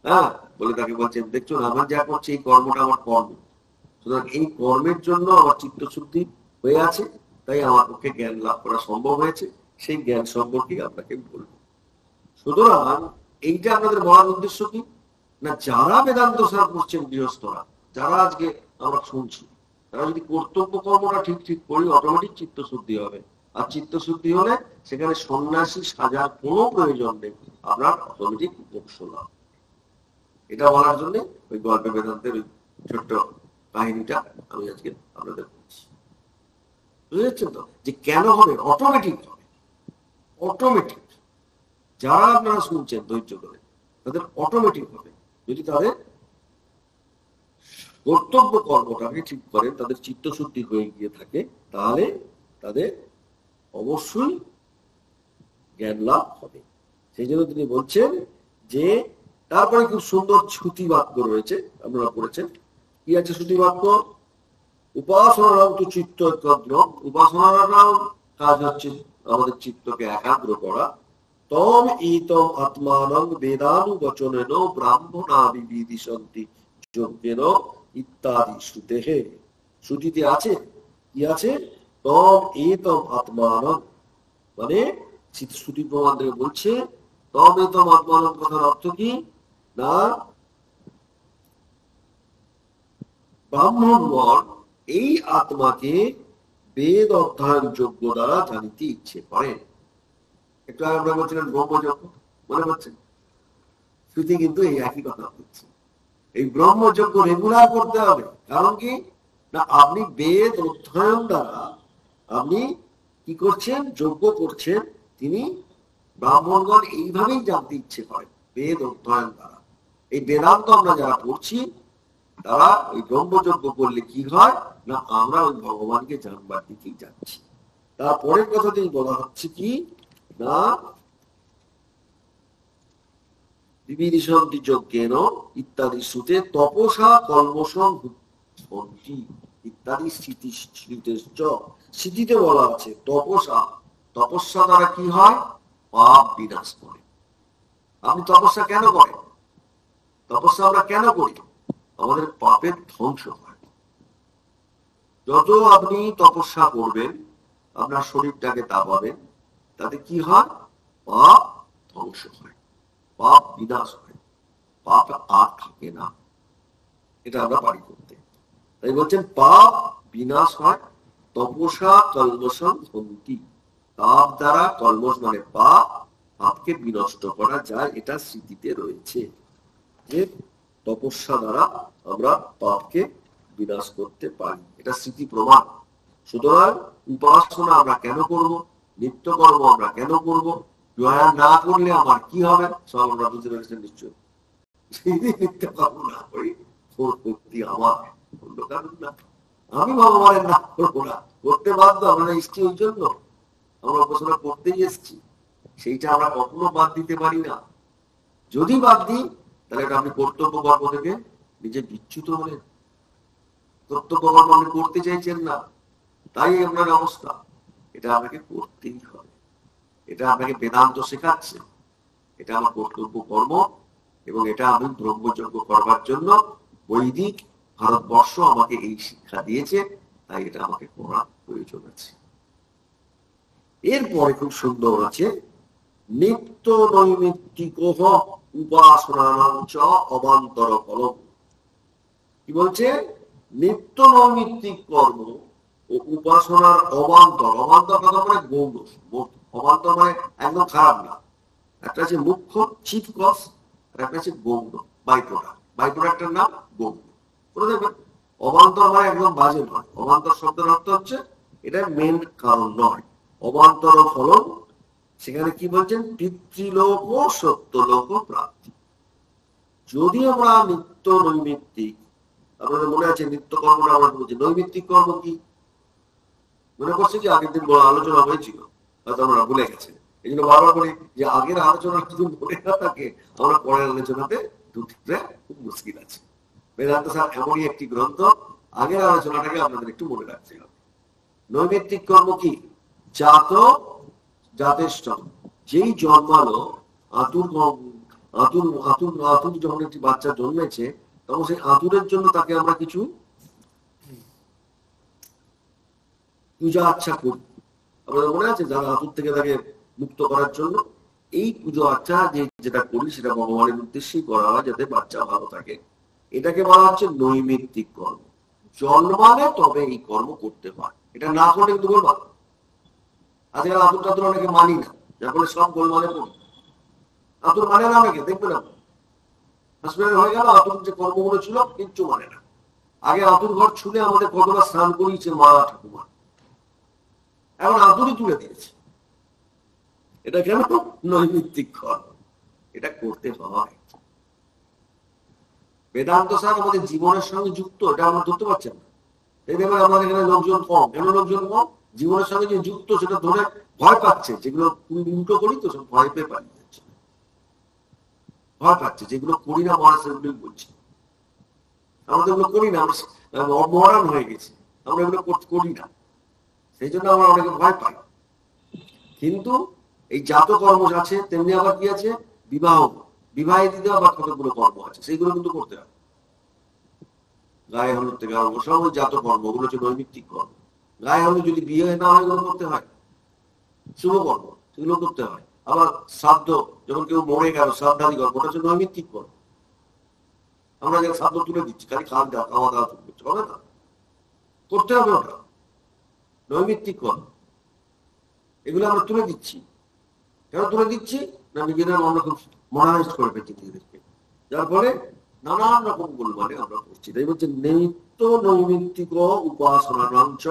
হ্যাঁ, বলে তাকে বলছেন দেখছো আমার যা করছে এই কর্মটা আমার কর্ম, সুতরাং এই কর্মের জন্য আমার চিত্তশুদ্ধি হয়ে আছে, তাই আমার পক্ষে জ্ঞান লাভ করা সম্ভব হয়েছে, সেই জ্ঞান সম্পর্কে আপনাকে বলবো। সুতরাং এইটা আমাদের বলার উদ্দেশ্য কি না, যারা বেদান্ত সার করছেন গৃহস্থরা, যারা আজকে আমরা শুনছি, তারা যদি কর্তব্য কর্মটা ঠিক ঠিক করি, অটোমেটিক চিত্তশুদ্ধি হবে। আর চিত্তশুদ্ধি হলে সেখানে সন্ন্যাসী সাজার কোনো প্রয়োজন নেই, আপনার অটোমেটিক মোক্ষ লাভ। এটা বলার জন্য ওই গল্পে বেদান্তের ওই ছোট্ট কাহিনীটা আমি আজকে আপনাদের বলছি। বুঝতে পারছেন তো যে কেন হবে? অটোমেটিক হবে, অটোমেটিক। যারা আপনারা শুনছেন ধৈর্য করে, তাদের অটোমেটিক হবে যদি তাদের কর্তব্য কর্মটাকে ঠিক করেন, তাদের চিত্তশুদ্ধি হয়ে গিয়ে থাকে, তাহলে তাদের অবশ্যই জ্ঞান লাভ হবে। সেই জন্য তিনি বলছেন যে, তারপরে খুব সুন্দর শ্রুতি বাক্য রয়েছে, আপনারা পড়েছেন। কি আছে শ্রুতি বাক্য? উপাসনারাও তো চিত্ত একাগ্র, উপাসনারাও কাজ হচ্ছে আমাদের চিত্তকে একাগ্র করা। তম ইতম আত্মানং বেদানুবচনেন ব্রাহ্মণা বিবিদিশন্তি যজ্ঞেন ইত্যাদি শ্রুতেহে। শ্রুতিতে আছে কি আছে? তম এতম আত্মানং, মানে শ্রুতি প্রমাণ থেকে বলছে তম এতম আত্মানং কথার অর্থ কি না, ব্রাহ্মণগণ এই আত্মাকে বেদ অধ্যয়ন যোগ্য দ্বারা জানিতে ইচ্ছে করেন। একটু আগে আমরা বলছিলেন ব্রহ্মযজ্ঞ, মনে করছেন? শ্রুতি কিন্তু এই একই কথা বলছে, এই ব্রহ্মযজ্ঞ রেগুলার করতে হবে। কারণ কি না, আপনি বেদ অধ্যয়ন দ্বারা আপনি কি করছেন? যজ্ঞ করছেন। তিনি ব্রাহ্মণগণ এইভাবেই জানতে ইচ্ছে করেন, বেদ অধ্যয়ন দ্বারা। এই বেদান্ত আমরা যারা পড়ছি, তারা ওই ব্রহ্মযজ্ঞ করলে কি হয় না, আমরা ওই ভগবানকে জানবার দিকেই যাচ্ছি। তারপরের কথাতেই বলা হচ্ছে কি না, বিবিধিশন্তি যজ্ঞেন ইত্যাদি শ্রুতে তপসা কলমশং ভুক্তি ইত্যাদি স্মৃতিতে বলা আছে তপসা, তপস্যা দ্বারা কি হয়? পাপ বিনাশ করে। আপনি তপস্যা কেন করেন? তপস্যা আমরা কেন করি? আমাদের পাপের ধ্বংস হয়। যত আপনি তপস্যা করবেন, আপনার শরীরটাকে তাপাবেন, তাতে কি হয়? পাপ ধ্বংস হয়, পাপ বিনাশ হয়, পাপ আর থাকে না। এটা আমরা পারি করতে। তাই বলছেন পাপ বিনাশ হয়, তপসা কলমশং হন্তি। পাপ দ্বারা, কলমশ মানে পাপ, পাপকে বিনষ্ট করা যায়। এটা স্মৃতিতে রয়েছে যে তপস্যা দ্বারা আমরা পাপকে বিনাশ করতে পারি, এটা স্মৃতি প্রমাণ। সুতরাং উপাসনা আমরা কেন করব? নিত্যকর্ম আমরা কেন করব? না করলে আমার কি হবে? সব আমরা বুঝতে পেরেছেন নিশ্চয়। নিত্যকর্ম না করি আমার, অন্য কারণ না। আমি ভগবানের নাম করবো না, করতে বাধ্য, আমরা এসছি ওই জন্য, আমরা উপাসনা করতেই এসছি। সেইটা আমরা কখনো বাদ দিতে পারি না। যদি বাদ দিই তাহলে এটা আপনি কর্তব্য কর্ম থেকে নিজে বিচ্যুত হলেন, কর্তব্য কর্ম আপনি করতে চাইছেন না, তাই আপনার অবস্থা। এটা আপনাকে করতেই হবে, এটা আপনাকে বেদান্ত শেখাচ্ছে। এটা আমার কর্তব্য কর্ম, এবং এটা আমি ব্রহ্মযজ্ঞ করবার জন্য বৈদিক ভারতবর্ষ আমাকে এই শিক্ষা দিয়েছে, তাই এটা আমাকে করা প্রয়োজন আছে। এরপরে খুব সুন্দর আছে, নিত্য নৈমিত্তিক উপাসনানাঞ্চ অবান্তর ফলম। কি বলছে? নিত্য নৈমিত্তিক কর্ম ও উপাসনার অবান্তর, অবান্তর কথা মানে গৌণ, অবান্তর মানে একদম খারাপ না, একটা আছে মুখ্য চিফ কজ, আর একটা আছে গৌণ বাই প্রোডাক্ট, বাই প্রোডাক্টের নাম গৌণ। দেখবেন অবান্তর মানে একদম বাজে নয়, অবান্তর শব্দের অর্থ হচ্ছে এটা মেন কারণ নয়। অবান্তর ফলন, সেখানে কি বলছেন? পিতৃলোক ও সত্যলোক প্রাপ্তি। যদি আমরা নিত্য নৈমিত্তিক, আপনাদের মনে আছে নিত্য কর্মটা আমরা বলছি, নৈমিত্তিক কর্ম কি মনে করছে যে আগের দিন বড় আলোচনা হয়েছিল, হয়তো আমরা ভুলে গেছি। এই জন্য বারবার বলি যে আগের আলোচনা যদি মনে না থাকে আমরা পরের আলোচনাতে ঢুকতে খুব মুশকিল আছে। বেদান্ত স্যার এমনই একটি গ্রন্থ, আগের আলোচনাটাকে আপনাদের একটু মনে রাখতে হবে। নৈমিত্তিক কর্ম কি? জাত জাতেষ্ট, যেই জন্মালো, আতুর আতুর আতুর আতুর যখন একটি বাচ্চা জন্মেছে, তখন সেই আতুরের জন্য তাকে আমরা কিছু পূজা আচ্ছা করি। আপনাদের মনে আছে? যারা আতুর থেকে তাকে মুক্ত করার জন্য এই পুজো আচ্ছা যেটা করি, সেটা ভগবানের উদ্দেশ্যেই করা হয়, যাতে বাচ্চা ভালো থাকে। এটাকে বলা হচ্ছে নৈমিত্তিক কর্ম। জন্মালে তবে এই কর্ম করতে হয়, এটা না করলে কিন্তু বলবা আজকাল আতুর টাতুর অনেকে মানি না, যার ফলে সব গোলমালে পড়ি। আতুর মানে না অনেকে, দেখবেন আপনি হসপিটাল হয়ে গেল, আতুর যে কর্মগুলো ছিল কিচ্ছু মানে না। আগে আতুর ঘর ছুলে আমাদের কতটা স্নান করিয়েছে মা ঠাকুমা, এখন আতুরই তুলে দিয়েছে। এটা কেন? নৈমিত্তিক কর্ম, এটা করতে হয়। বেদান্ত স্যার আমাদের জীবনের সঙ্গে যুক্ত, এটা আমরা ধরতে পারছেন না। এই দেখবেন আমাদের এখানে লোকজন কম, কেন লোকজন কম? জীবনের সঙ্গে যে যুক্ত সেটা ধরে ভয় পাচ্ছে, যেগুলো উল্টো করি তো সব ভয় পেয়ে পালিয়ে যাচ্ছে, ভয় পাচ্ছে। যেগুলো করি না মহারাজ সেগুলোই বলছি, আমরা তো এগুলো করি না, আমরা অমহারান হয়ে গেছি, আমরা এগুলো করি না, সেই জন্য আমরা অনেকে ভয় পাই। কিন্তু এই জাত কর্ম আছে, তেমনি আবার কি আছে? বিবাহ, বিবাহে দিতে আবার কতগুলো কর্ম আছে, সেইগুলো কিন্তু করতে হবে। গায়ে হলুদ থেকে আরম্ভ সব ওই জাত কর্ম, ওগুলো হচ্ছে নৈমিত্তিক কর্ম। গায়ে হলুদ যদি বিয়ে না হয় এগুলো করতে হয়। শুভ কর্ম, সেগুলো করতে হয়। আবার শ্রাদ্ধ, যখন কেউ মরে গেল শ্রাদ্ধাদি কর্ম, ওটা হচ্ছে নৈমিত্তিক কর্ম। আমরা যারা শ্রাদ্ধ তুলে দিচ্ছি, খালি খাওয়া দাওয়া করছে, হবে না, করতে হবে, ওটা নৈমিত্তিক কর্ম। এগুলো আমরা তুলে দিচ্ছি। কেন তুলে দিচ্ছি? না নিজেদের আমরা খুব মনারাইজ করে ফেলছি নিজেদেরকে, যার ফলে নানান রকম গোলমালে আমরা করছি। তাই বলছে নিত্য নৈমিত্তিক উপাসনাঞ্চ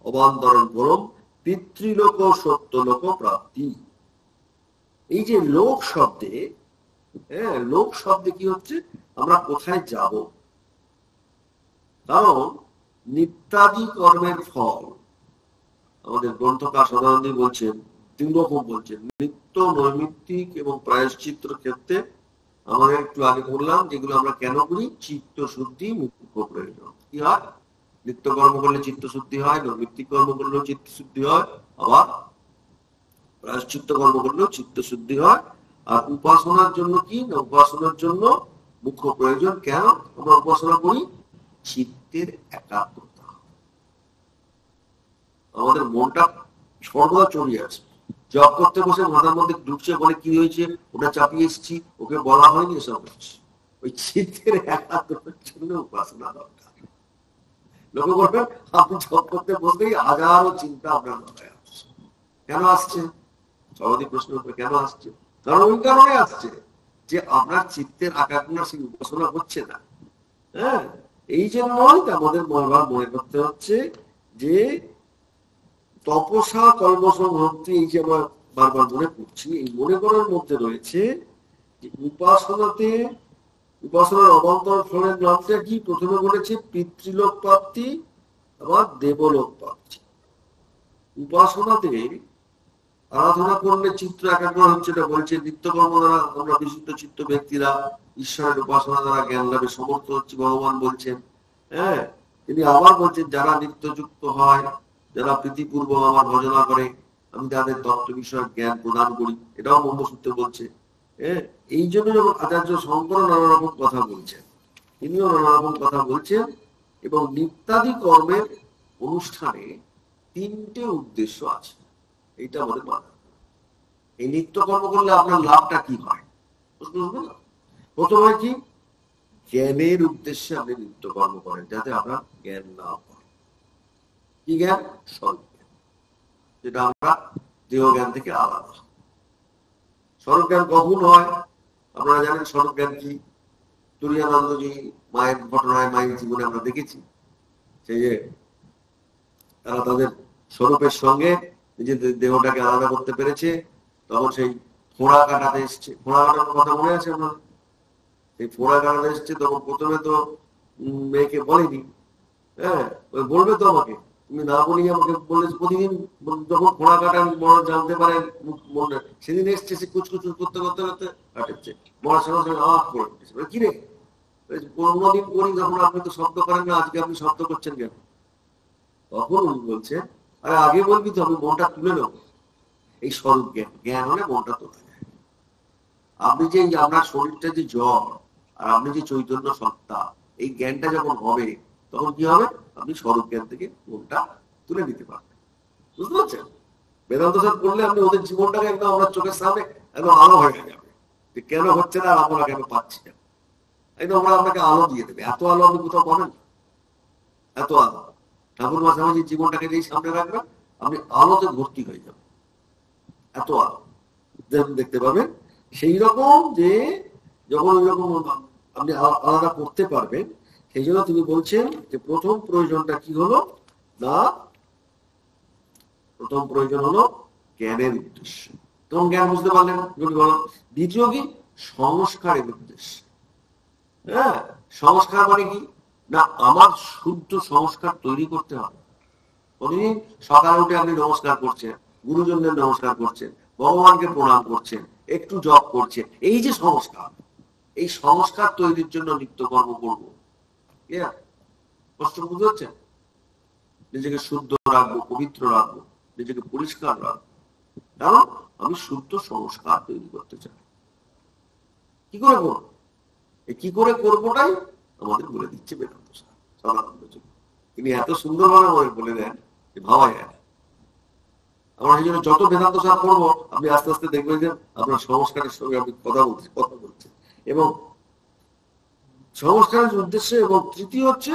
অবান্তরণ পরম পিতৃলোক সত্যলোক প্রাপ্তি। এই যে লোক শব্দে, হ্যাঁ, লোক শব্দে কি হচ্ছে? আমরা কোথায় যাব? কারণ নিত্যাদি কর্মের ফল, আমাদের গ্রন্থকার সদানন্দী বলছেন তিন রকম বলছেন, নিত্য নৈমিত্তিক এবং প্রায়শ্চিত্র ক্ষেত্রে। আমাদের একটু আগে বললাম যেগুলো আমরা কেন করি, চিত্ত শুদ্ধি মুখ্য প্রয়োজন। কি হয়? নিত্য কর্ম করলে চিত্ত শুদ্ধি হয়, নৈমিত্তিক কর্ম করলেও চিত্ত শুদ্ধি হয়, আবার প্রায়শ্চিত্ত কর্ম করলেও চিত্ত শুদ্ধি হয়। আর উপাসনার জন্য কি না, উপাসনার জন্য মুখ্য প্রয়োজন। কেন আমরা উপাসনা করি? চিত্তের একাগ্রতা। আমাদের মনটা সর্বদা চড়িয়ে আছে, জব করতে বসে মাথার মধ্যে ঢুকছে, বলে কি হয়েছে, ওটা চাপিয়ে এসেছি, ওকে বলা হয়নি, এসব হচ্ছে। ওই চিত্তের একাগ্রতার জন্য উপাসনা দরকার। লক্ষ্য করবেন, আপনি জব করতে বসলেই হাজারো চিন্তা আপনার মাথায় আসছে। কেন আসছে? স্বাভাবিক প্রশ্ন উঠবে, কেন আসছে? কারণ ওই কারণে আসছে যে আপনার চিত্তের একাগ্রতা সেই উপাসনা হচ্ছে না। হ্যাঁ, এই জন্যই আমাদের বারবার মনে করতে হচ্ছে যে তপসা কর্মস ভক্তি, এই যে আমরা বারবার মনে করছি, এই মনে করার মধ্যে রয়েছে যে উপাসনাতে, উপাসনার অবান্তর ফলের নামটা কি? প্রথমে বলেছে পিতৃলোক প্রাপ্তি, আবার দেবলোক প্রাপ্তি। উপাসনাতে আরাধনা করলে চিত্ত একাগ্র হচ্ছে, এটা বলছে। নিত্যকর্ম দ্বারা আমরা বিশুদ্ধ চিত্ত ব্যক্তিরা ঈশ্বরের উপাসনা দ্বারা জ্ঞান লাভে সমর্থ হচ্ছে, ভগবান বলছেন। হ্যাঁ, তিনি আবার বলছেন যারা নিত্যযুক্ত হয়, যারা প্রীতিপূর্বক আমার ভজনা করে, আমি তাদের তত্ত্ব বিষয়ক জ্ঞান প্রদান করি, এটাও ব্রহ্মসূত্রে বলছে। হ্যাঁ, এই জন্য যখন আচার্য শঙ্কর নানা রকম কথা বলছেন, তিনিও নানা রকম কথা বলছেন। এবং নিত্যাদি কর্মের অনুষ্ঠানে তিনটে উদ্দেশ্য আছে, এইটা আমাদের মাথা। এই নিত্য কর্ম করলে আপনার লাভটা কি হয়? প্রথম হয় কি, জ্ঞানের উদ্দেশ্যে আপনি নিত্য কর্ম করেন, যাতে আপনার জ্ঞান লাভ হয়। কি জ্ঞান? স্বরূপ জ্ঞান, যেটা আমরা দেহ জ্ঞান থেকে আলাদা। স্বরূপ জ্ঞান কখন হয়? আপনারা জানেন স্বরূপ জ্ঞান কি? তুরীয়ানন্দজি মায়ের ঘটনায়, মায়ের জীবনে আমরা দেখেছি, সেই যে তারা তাদের স্বরূপের সঙ্গে নিজেদের দেহটাকে আলাদা করতে পেরেছে। তখন সেই ফোড়া কাটাতে এসছে, ফোড়া কাটানোর কথা মনে আছে আপনার? এই ফোড়া কাটাতে এসছে, তখন প্রথমে তো মেয়েকে বলেনি। হ্যাঁ, ওই বলবে তো আমাকে, তুমি না বলি আমাকে বললে প্রতিদিন যখন ফোড়া কাটান মরা জানতে পারেন মনে, সেদিন এসছে সে কুচকুচু করতে করতে করতে কাটাচ্ছে, মরার সঙ্গে সঙ্গে আওয়াজ করে উঠেছে, কি রে কোনদিন করি, তখন আপনি তো শব্দ করেন না, আজকে আপনি শব্দ করছেন কেন? তখন উনি বলছেন, আরে আগে বলবি তো, আমি মনটা তুলে নেব। এই স্বরূপ জ্ঞান, জ্ঞান হলে মনটা তোলা যায়। আপনি যে আপনার শরীরটা যে জ্বর, আর আপনি যে চৈতন্য সত্তা, এই জ্ঞানটা যখন হবে, তখন কি হবে? আপনি স্বরূপ জ্ঞান থেকে মনটা তুলে নিতে পারবেন। বুঝতে পারছেন? বেদান্ত সাধন করলে আপনি ওদের জীবনটাকে একদম আপনার চোখের সামনে একদম আলো হয়ে যাবে, যে কেন হচ্ছে না, আমরা কেন পাচ্ছি না, একদম আমরা আপনাকে আলো দিয়ে দেবে। এত আলো আপনি কোথাও পাবেন? এত আলো ঠাকুর মাঝামাঝি জীবনটাকে যেই সামনে রাখবেন, আপনি আলোতে ভর্তি হয়ে যাবেন, এত আলো দেখতে পাবেন। সেই রকম যে যখন ওই রকম আপনি আলাদা করতে পারবেন, সেই জন্য তিনি বলছেন যে প্রথম প্রয়োজনটা কি হলো না, প্রথম প্রয়োজন হলো জ্ঞানের উদ্দেশ্য। তখন জ্ঞান বুঝতে পারলেন, যদি বলো। দ্বিতীয় কি? সংস্কারের উদ্দেশ্য। হ্যাঁ, সংস্কার মানে কি না, আমার শুদ্ধ সংস্কার তৈরি করতে হবে। প্রতিদিন সকালে উঠে আপনি নমস্কার করছেন, গুরুজনদের নমস্কার করছেন, ভগবানকে প্রণাম করছেন, একটু জপ করছেন, এই যে সংস্কার, এই সংস্কার তৈরির জন্য নিত্যকর্ম করব। কষ্ট বুঝতে হচ্ছে? নিজেকে শুদ্ধ রাখবো, পবিত্র রাখবো, নিজেকে পরিষ্কার রাখবো, কারণ আমি শুদ্ধ সংস্কার তৈরি করতে চাই। কি করে করবো? কি করে করবোটাই আমাদের বলে দিচ্ছে বেদান্ত সদানন্দ। তিনি এত সুন্দরভাবে আমাদের বলে দেন যে ভাবা যায় না। আমরা এই জন্য যত বেদান্ত সার করবো, আপনি আস্তে আস্তে দেখবেন যে আপনার সংস্কারের সঙ্গে আপনি কথা বলছেন এবং সংস্কারের উদ্দেশ্যে। এবং তৃতীয় হচ্ছে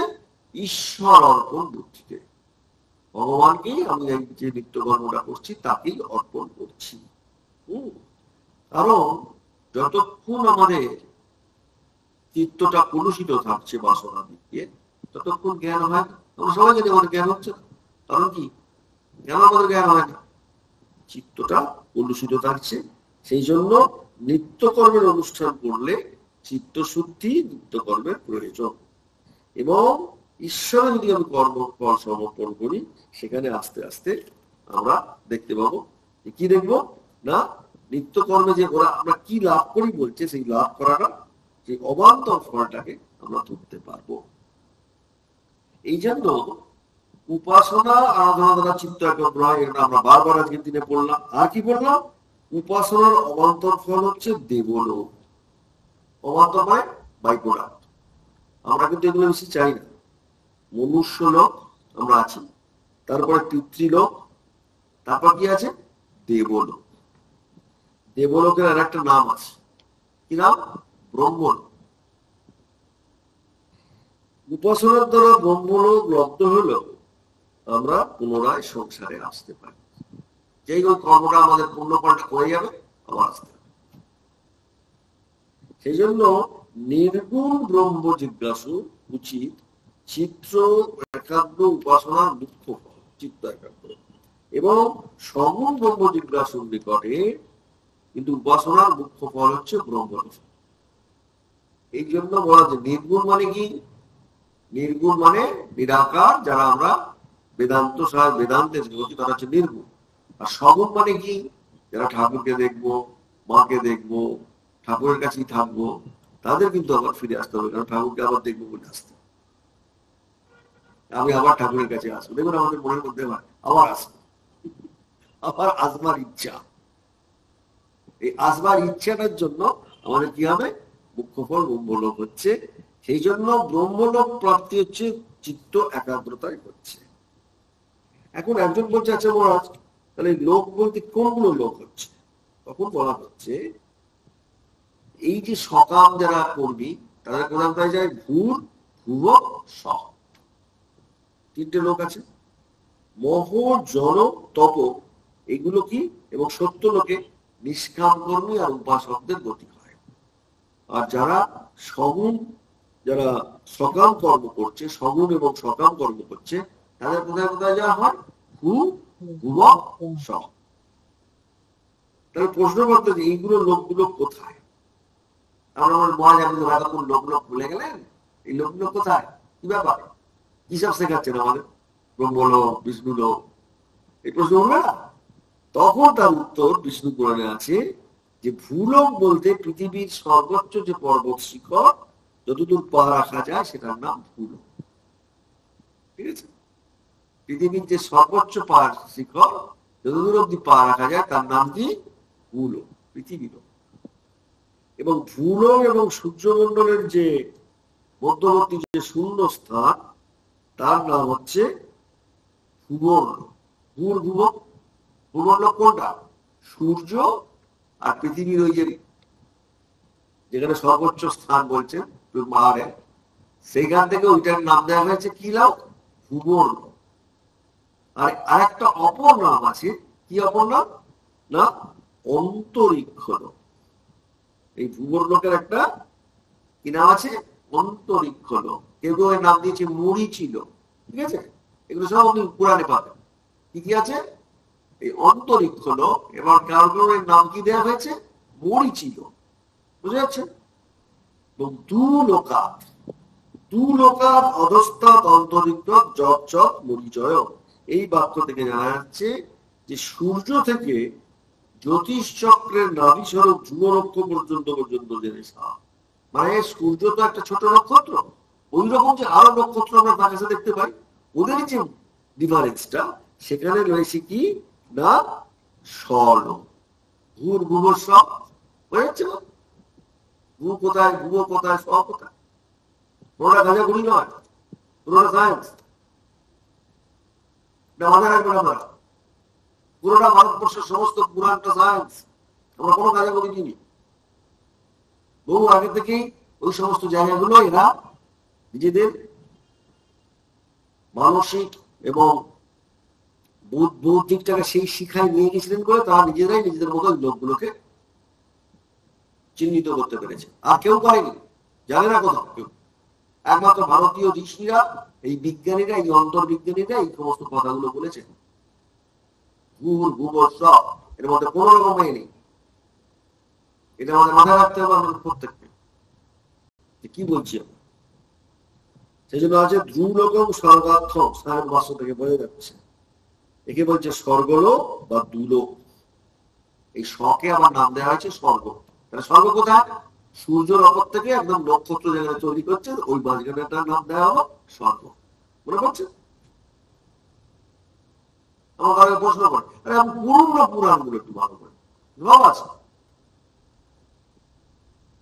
ঈশ্বর অর্পণ বুদ্ধিতে, ভগবানকেই আমি যে নিত্য কর্মটা করছি তাকেই অর্পণ করছি। কারণ যতক্ষণ আমাদের চিত্তটা কলুষিত থাকছে বাসনা দিয়ে, ততক্ষণ জ্ঞান হয় না। আমরা সবাই জানি আমাদের জ্ঞান হচ্ছে না। কারণ কি? কেন আমাদের জ্ঞান হয় না? চিত্তটা কলুষিত থাকছে। সেই জন্য নিত্যকর্মের অনুষ্ঠান করলে চিত্তশুদ্ধি, নিত্যকর্মের প্রয়োজন। এবং ঈশ্বরে যদি আমি কর্মফল সমর্পণ করি, সেখানে আস্তে আস্তে আমরা দেখতে পাবো, কি দেখবো না, নিত্যকর্মে যে ওরা আমরা কি লাভ করি বলছে, সেই লাভ করাটা, সেই অবান্তর ফলটাকে আমরা ধরতে পারবো। এই জন্য উপাসনা, আরাধনা দ্বারা চিত্ত একাগ্র হয়, এটা আমরা বারবার আজকের দিনে পড়লাম। আর কি পড়লাম? উপাসনার অবান্তর ফল হচ্ছে দেবলোক। অবান্তর মানে বাই প্রোডাক্ট। আমরা কিন্তু এগুলো বেশি চাই না। মনুষ্য লোক আমরা আছি, তারপরে পিতৃলোক, তারপর কি আছে? দেবলোক। দেবলোকের আর একটা নাম আছে, কি নাম? ব্রহ্মলোক। উপাসনার দ্বারা ব্রহ্মলোক লব্ধ হলেও আমরা পুনরায় সংসারে আসতে পারি। যেই ওই কর্মটা আমাদের পূর্ণ ফলটা করে যাবে, আবার আসতে হবে। সেই জন্য নির্গুণ ব্রহ্ম জিজ্ঞাসু উচিত চিত্র একাগ্র উপাসনার মুখ্য ফল চিত্ত একাগ্র, এবং সগুণ ব্রহ্ম জিজ্ঞাসুর নিকটে কিন্তু উপাসনার মুখ্য ফল হচ্ছে ব্রহ্মরস। এই জন্য বলা যে নির্গুণ মানে কি? নির্গুণ মানে নিরাকার, যারা আমরা বেদান্ত বেদান্তে বলছি তারা হচ্ছে নির্গুণ। আর সগুণ মানে কি? যারা ঠাকুরকে দেখবো, মাকে দেখবো, ঠাকুরের কাছেই থাকবো, তাদের কিন্তু আবার ফিরে আসতে হবে, কারণ ঠাকুরকে আবার দেখবো বলে আসতে, আমি আবার ঠাকুরের কাছে আসবো। দেখুন আমাদের মনের মধ্যে আবার আসবো, আবার আসবার ইচ্ছা। এই আসবার ইচ্ছাটার জন্য আমাদের কি হবে? মুখ্য ফল ব্রহ্মলোক হচ্ছে। সেই জন্য ব্রহ্মলোক প্রাপ্তি হচ্ছে চিত্ত একাগ্রতায় হচ্ছে। এখন একজন বলছে, আচ্ছা মহারাজ, তাহলে লোক বলতে কোনগুলো লোক হচ্ছে? তখন বলা হচ্ছে, এই যে সকাম যারা কর্মী, তাদের প্রধান পাওয়া যায় ভূর, ভুব, স। তিনটে লোক আছে। মহ, জন, তপ, এগুলো কি? এবং সত্য লোকে নিষ্কাম কর্মী আর উপাসকদের গতি হয়। আর যারা সগুণ, যারা সকাম কর্ম করছে, সগুণ এবং সকাম কর্ম করছে, তাদের কোথায় কোথায় যাওয়া হয়? ভূ, ভুব, স। তাহলে প্রশ্ন করতে যে এইগুলো লোকগুলো কোথায়? আমরা মহারাজ আপনি ভারতপুর লোকগুলো ভুলে গেলেন, এই লোকগুলো কোথায়? কি ব্যাপার? কি সব শেখাচ্ছেন আমাদের? ব্রহ্মলোক, বিষ্ণুলোক, এই প্রশ্ন উঠবে না? তখন তার উত্তর বিষ্ণু পুরাণে আছে যে ভূলোক বলতে পৃথিবীর সর্বোচ্চ যে পর্বত শিখর যতদূর পা রাখা যায় সেটার নাম ভূলোক। ঠিক আছে? পৃথিবীর যে সর্বোচ্চ পাহাড় শিখর যতদূর অব্দি পা রাখা যায় তার নাম কি? ভূলোক, পৃথিবীর। এবং ভূলোক এবং সূর্যমণ্ডলের যে মধ্যবর্তী যে শূন্য স্থান, তার নাম হচ্ছে ভূবর্লোক। ভূর ভুবক, ভূবর্লোক কোনটা? সূর্য আর পৃথিবীর ওই যে যেখানে সর্বোচ্চ স্থান বলছেন পাহাড়ে, সেইখান থেকে ওইটার নাম দেওয়া হয়েছে কি লোক? ভূবর্লোক। আর আরেকটা অপর নাম আছে, কি অপর নাম? না, অন্তরিক্ষ লোক। এই ভূবর্লোকের একটা কি নাম আছে? অন্তরিক্ষ লোক। কেউ কেউ এর নাম দিয়েছে মরিচিল। ঠিক আছে? এগুলো সব আপনি পুরাণে পাবেন। কি কি আছে? এই অন্তরিক্ষ লোক। এবার কারোর নাম কি দেওয়া হয়েছে? মরিচিল। বুঝে যাচ্ছে? দুলোকাত, দুলোকাত অধস্তাৎ অন্তরিক্ষ যৎ মরিচয়। এই বাক্য থেকে জানা যাচ্ছে যে সূর্য থেকে জ্যোতিষ চক্রের নাভি স্বরূপ যুব নক্ষত্র পর্যন্ত জেনে সাপ। মানে সূর্য তো একটা ছোট নক্ষত্র, ওই রকম যে আরো নক্ষত্র আমরা তার কাছে দেখতে পাই, ওদের যে ডিফারেন্সটা সেখানে রয়েছে কি না? স্বর্ণ। ভূর ভুব সব হয়ে যাচ্ছে না? ভূ কোথায়, ভুব কোথায়, স কোথায়? পুরোটা গাঁজাগুড়ি নয়, পুরোটা সায়েন্স। মাথায় রাখবেন আমরা, পুরোটা ভারতবর্ষের সমস্ত পুরাণটা সায়েন্স। আমরা কোনো গাঁজাগুড়ি নিই। বহু আগে থেকেই ওই সমস্ত জায়গাগুলো এরা নিজেদের মানসিক এবং বৌদ্ধিকটাকে সেই শিখায় নিয়ে গেছিলেন করে তারা নিজেরাই নিজেদের মতো লোকগুলোকে চিহ্নিত করতে পেরেছে। আর কেউ পারেনি, জানে না কোথাও কেউ। একমাত্র ভারতীয় ঋষিরা, এই বিজ্ঞানীরা, এই অন্তর্বিজ্ঞানীরা এই সমস্ত কথাগুলো বলেছেন। ভূর ভুব সব, এর মধ্যে কোন রকম নেই। এটা আমাদের মাথায় রাখতে হবে আমাদের প্রত্যেককে। কি বলছি আমি? সেই জন্য আছে ধ্রুলোকম স্বর্গার্থ, স্নায়ন বাস্য থেকে বোঝা যাচ্ছে। একে বলছে স্বর্গলোক বা দুলোক। এই শকে আবার নাম দেওয়া হয়েছে স্বর্গ। তাহলে স্বর্গ কোথায়? সূর্যের অপর থেকে একদম নক্ষত্র যেখানে তৈরি করছে ওই মাঝখানেটার নাম দেওয়া হলো স্বর্গ। মনে করছে? আমার কাছে প্রশ্ন করে, আরে আমি পুরনো পুরাণগুলো একটু ভালো করে ভাব আছে,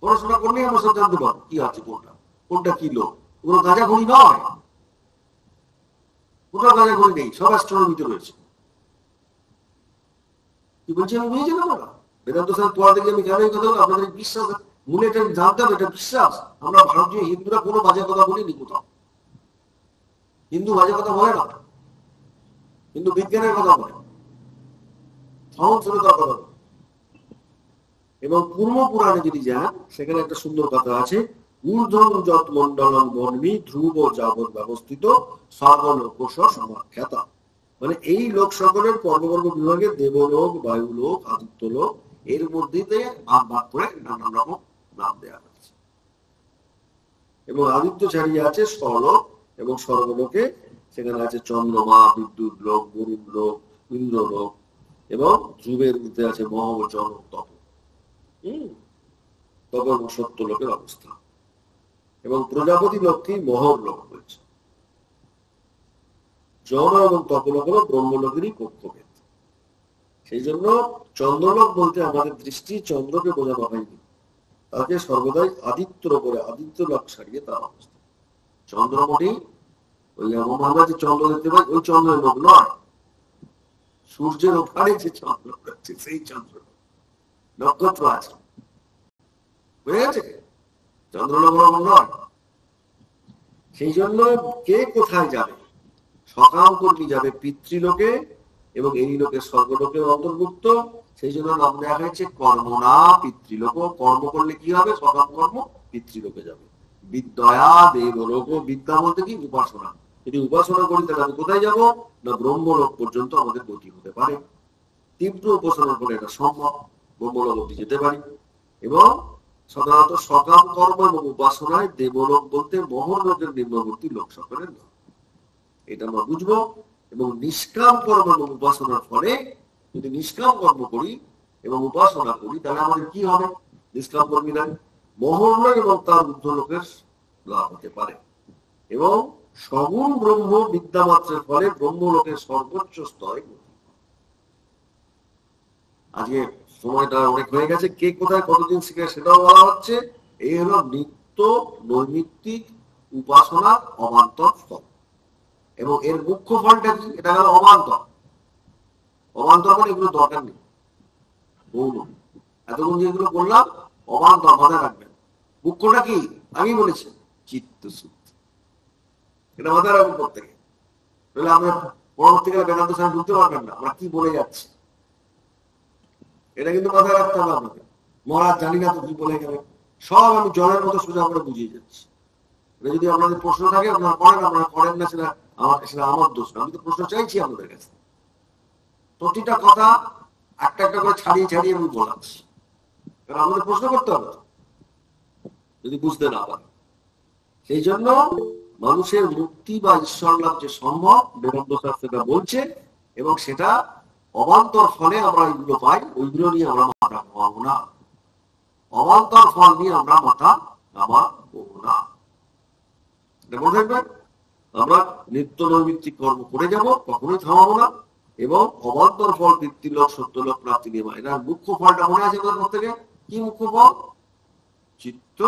পড়াশোনা করলেই আমরা সব জানতে পারবো কি আছে, কোনটা কোনটা কি লোক। কোনো গাঁজাখড়ি নয়, কোথাও গাঁজাখড়ি নেই, সব অ্যাস্ট্রোনমিতে রয়েছে। কি বলছি আমি বুঝেছি না? আমরা বেদান্ত স্যার পড়া থেকে আমি কেন এই কথা বলি? আপনাদের বিশ্বাস মূলে এটা জানতে হবে, এটা বিশ্বাস। আমরা ভারতীয় হিন্দুরা কোনো বাজে কথা বলিনি কোথাও। হিন্দু বাজে কথা বলে না, কিন্তু বিজ্ঞানের কথা বলে, সহনশীলতার কথা বলে। এবং পূর্ব পুরাণে যদি যান, সেখানে একটা সুন্দর কথা আছে, ঊর্ধ্বং যৎ মণ্ডলং বর্মী ধ্রুব যাবৎ ব্যবস্থিত সর্বলোক সমাখ্যাতা। মানে এই লোক সকলের কর্মবর্গ বিভাগে দেবলোক, বায়ুলোক, আদিত্যলোক, এর মধ্যে ভাগ ভাগ করে নানান রকম নাম দেওয়া হয়েছে। এবং আদিত্য ছাড়িয়ে আছে স্বলোক এবং স্বর্গলোকে, সেখানে আছে চন্দ্রমা, বিদ্যুৎ লোক, বরুণ লোক, ইন্দ্র লোক, এবং ধ্রুবের মধ্যে আছে মহ, জন, তপ। তপ এবং সত্য লোকের অবস্থা। এবং প্রজাপতি লোককেই মহর লোক হয়েছে। জন এবং তপলোক হল ব্রহ্মলোকেরই কক্ষভেদ। সেই জন্য চন্দ্রলোক বলতে আমাদের দৃষ্টি চন্দ্রকে বোঝানো হয়নি, তাকে সর্বদাই আদিত্যর উপরে আদিত্য লোক ছাড়িয়ে তার অবস্থা। চন্দ্রমণি ওই আমরা যে চন্দ্র দেখতে পাই ওই চন্দ্রের লোক নয়, সূর্যের ওখানে যে চন্দ্র রয়েছে সেই চন্দ্র, নক্ষত্র আছে, বুঝে গেছে? চন্দ্রলোক নয়। সেই জন্য কে কোথায় যাবে? সকাম কর্মী যাবে পিতৃলোকে এবং এই লোকে স্বর্গলোকে অন্তর্ভুক্ত। সেই জন্য নাম দেওয়া হয়েছে কর্মনা পিতৃলোক। কর্ম করলে কি হবে? সকাম কর্ম পিতৃলোকে যাবে। বিদ্যয়া দেবলোক, বিদ্যা বলতে কি? উপাসনা। যদি উপাসনা করি তাহলে আমি কোথায় যাব? না ব্রহ্মলোক পর্যন্ত আমাদের গতি হতে পারে। তীব্র উপাসনা করে এটা সম্ভব, ব্রহ্মলোক অবধি যেতে পারি। এবং সাধারণত সকাম কর্ম এবং উপাসনায় দেবলোক বলতে মোহন লোকের নিম্নবর্তী লোক সকলের নাম, এটা আমরা বুঝবো। এবং নিষ্কাম কর্ম এবং উপাসনার ফলে যদি নিষ্কাম কর্ম করি এবং উপাসনা করি তাহলে আমাদের কি হবে? নিষ্কাম কর্মীরা মোহন লোক এবং তার ঊর্ধ্ব লোকের লাভ হতে পারে। এবং সগুণ ব্রহ্ম বিদ্যামাত্রের ফলে ব্রহ্মলোকের সর্বোচ্চ স্তরে। আজকে সময়টা অনেক হয়ে গেছে, কে কোথায় কতদিন শিখে সেটাও বলা হচ্ছে। এই হলো নিত্য নৈমিত্তিক উপাসনার অবান্তর ফল। এবং এর মুখ্য ফলটা কি? এটা হলো অবান্তর। অবান্তর মানে এগুলো দরকার নেই, গৌণ। এতক্ষণ যেগুলো বললাম অবান্তর, মাথায় রাখবেন। মুখ্যটা কি? আমি বলেছি চিত্ত শুদ্ধি, এটা মাথায় রাখবেন প্রত্যেকে। তাহলে আমরা পরবর্তীকালে বেদান্ত সামনে ঢুকতে পারবেন না আমরা কি বলে যাচ্ছি, এটা কিন্তু মাথায় রাখতে হবে আপনাকে। মহারাজ জানি না তো কি বলে গেলে, সব আমি জলের মতো সোজা করে বুঝিয়ে যাচ্ছি। এটা যদি আপনাদের প্রশ্ন থাকে আপনারা করেন, আপনারা করেন না সেটা আমার দোষ না। আমি তো প্রশ্ন চাইছি আপনাদের কাছে, প্রতিটা কথা একটা একটা করে ছাড়িয়ে ছাড়িয়ে আমি বলাচ্ছি, কারণ আমাদের প্রশ্ন করতে হবে যদি বুঝতে না পারে। সেই জন্য মানুষের মুক্তি বা ঈশ্বর লাভ যে সম্ভব বেদান্ত শাস্ত্র বলছে, এবং সেটা অবান্তর ফলে আমরা এগুলো পাই, ওইগুলো নিয়ে আমরা মাথা ঘামাবো না। অবান্তর ফল নিয়ে আমরা মাথা ঘামাবো না, মনে থাকবেন। আমরা নিত্য নৈমিত্তিক কর্ম করে যাব, কখনোই থামাবো না। এবং অবান্তর ফল পিতৃলোক সত্যলোক প্রাপ্তি নিয়ে, এটা মুখ্য ফলটা মনে আছে আমাদের প্রত্যেকে। কি মুখ্য ফল? চিত্ত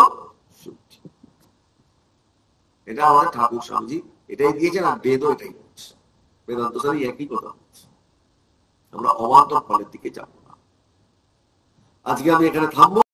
শুদ্ধি। এটা আমাদের ঠাকুর স্বামীজি এটাই দিয়েছেন, আর বেদও এটাই বলছে, বেদান্ত স্যার একই কথা বলছে। আমরা অবান্তর ফলের দিকে যাব না। আজকে আমি এখানে থামবো।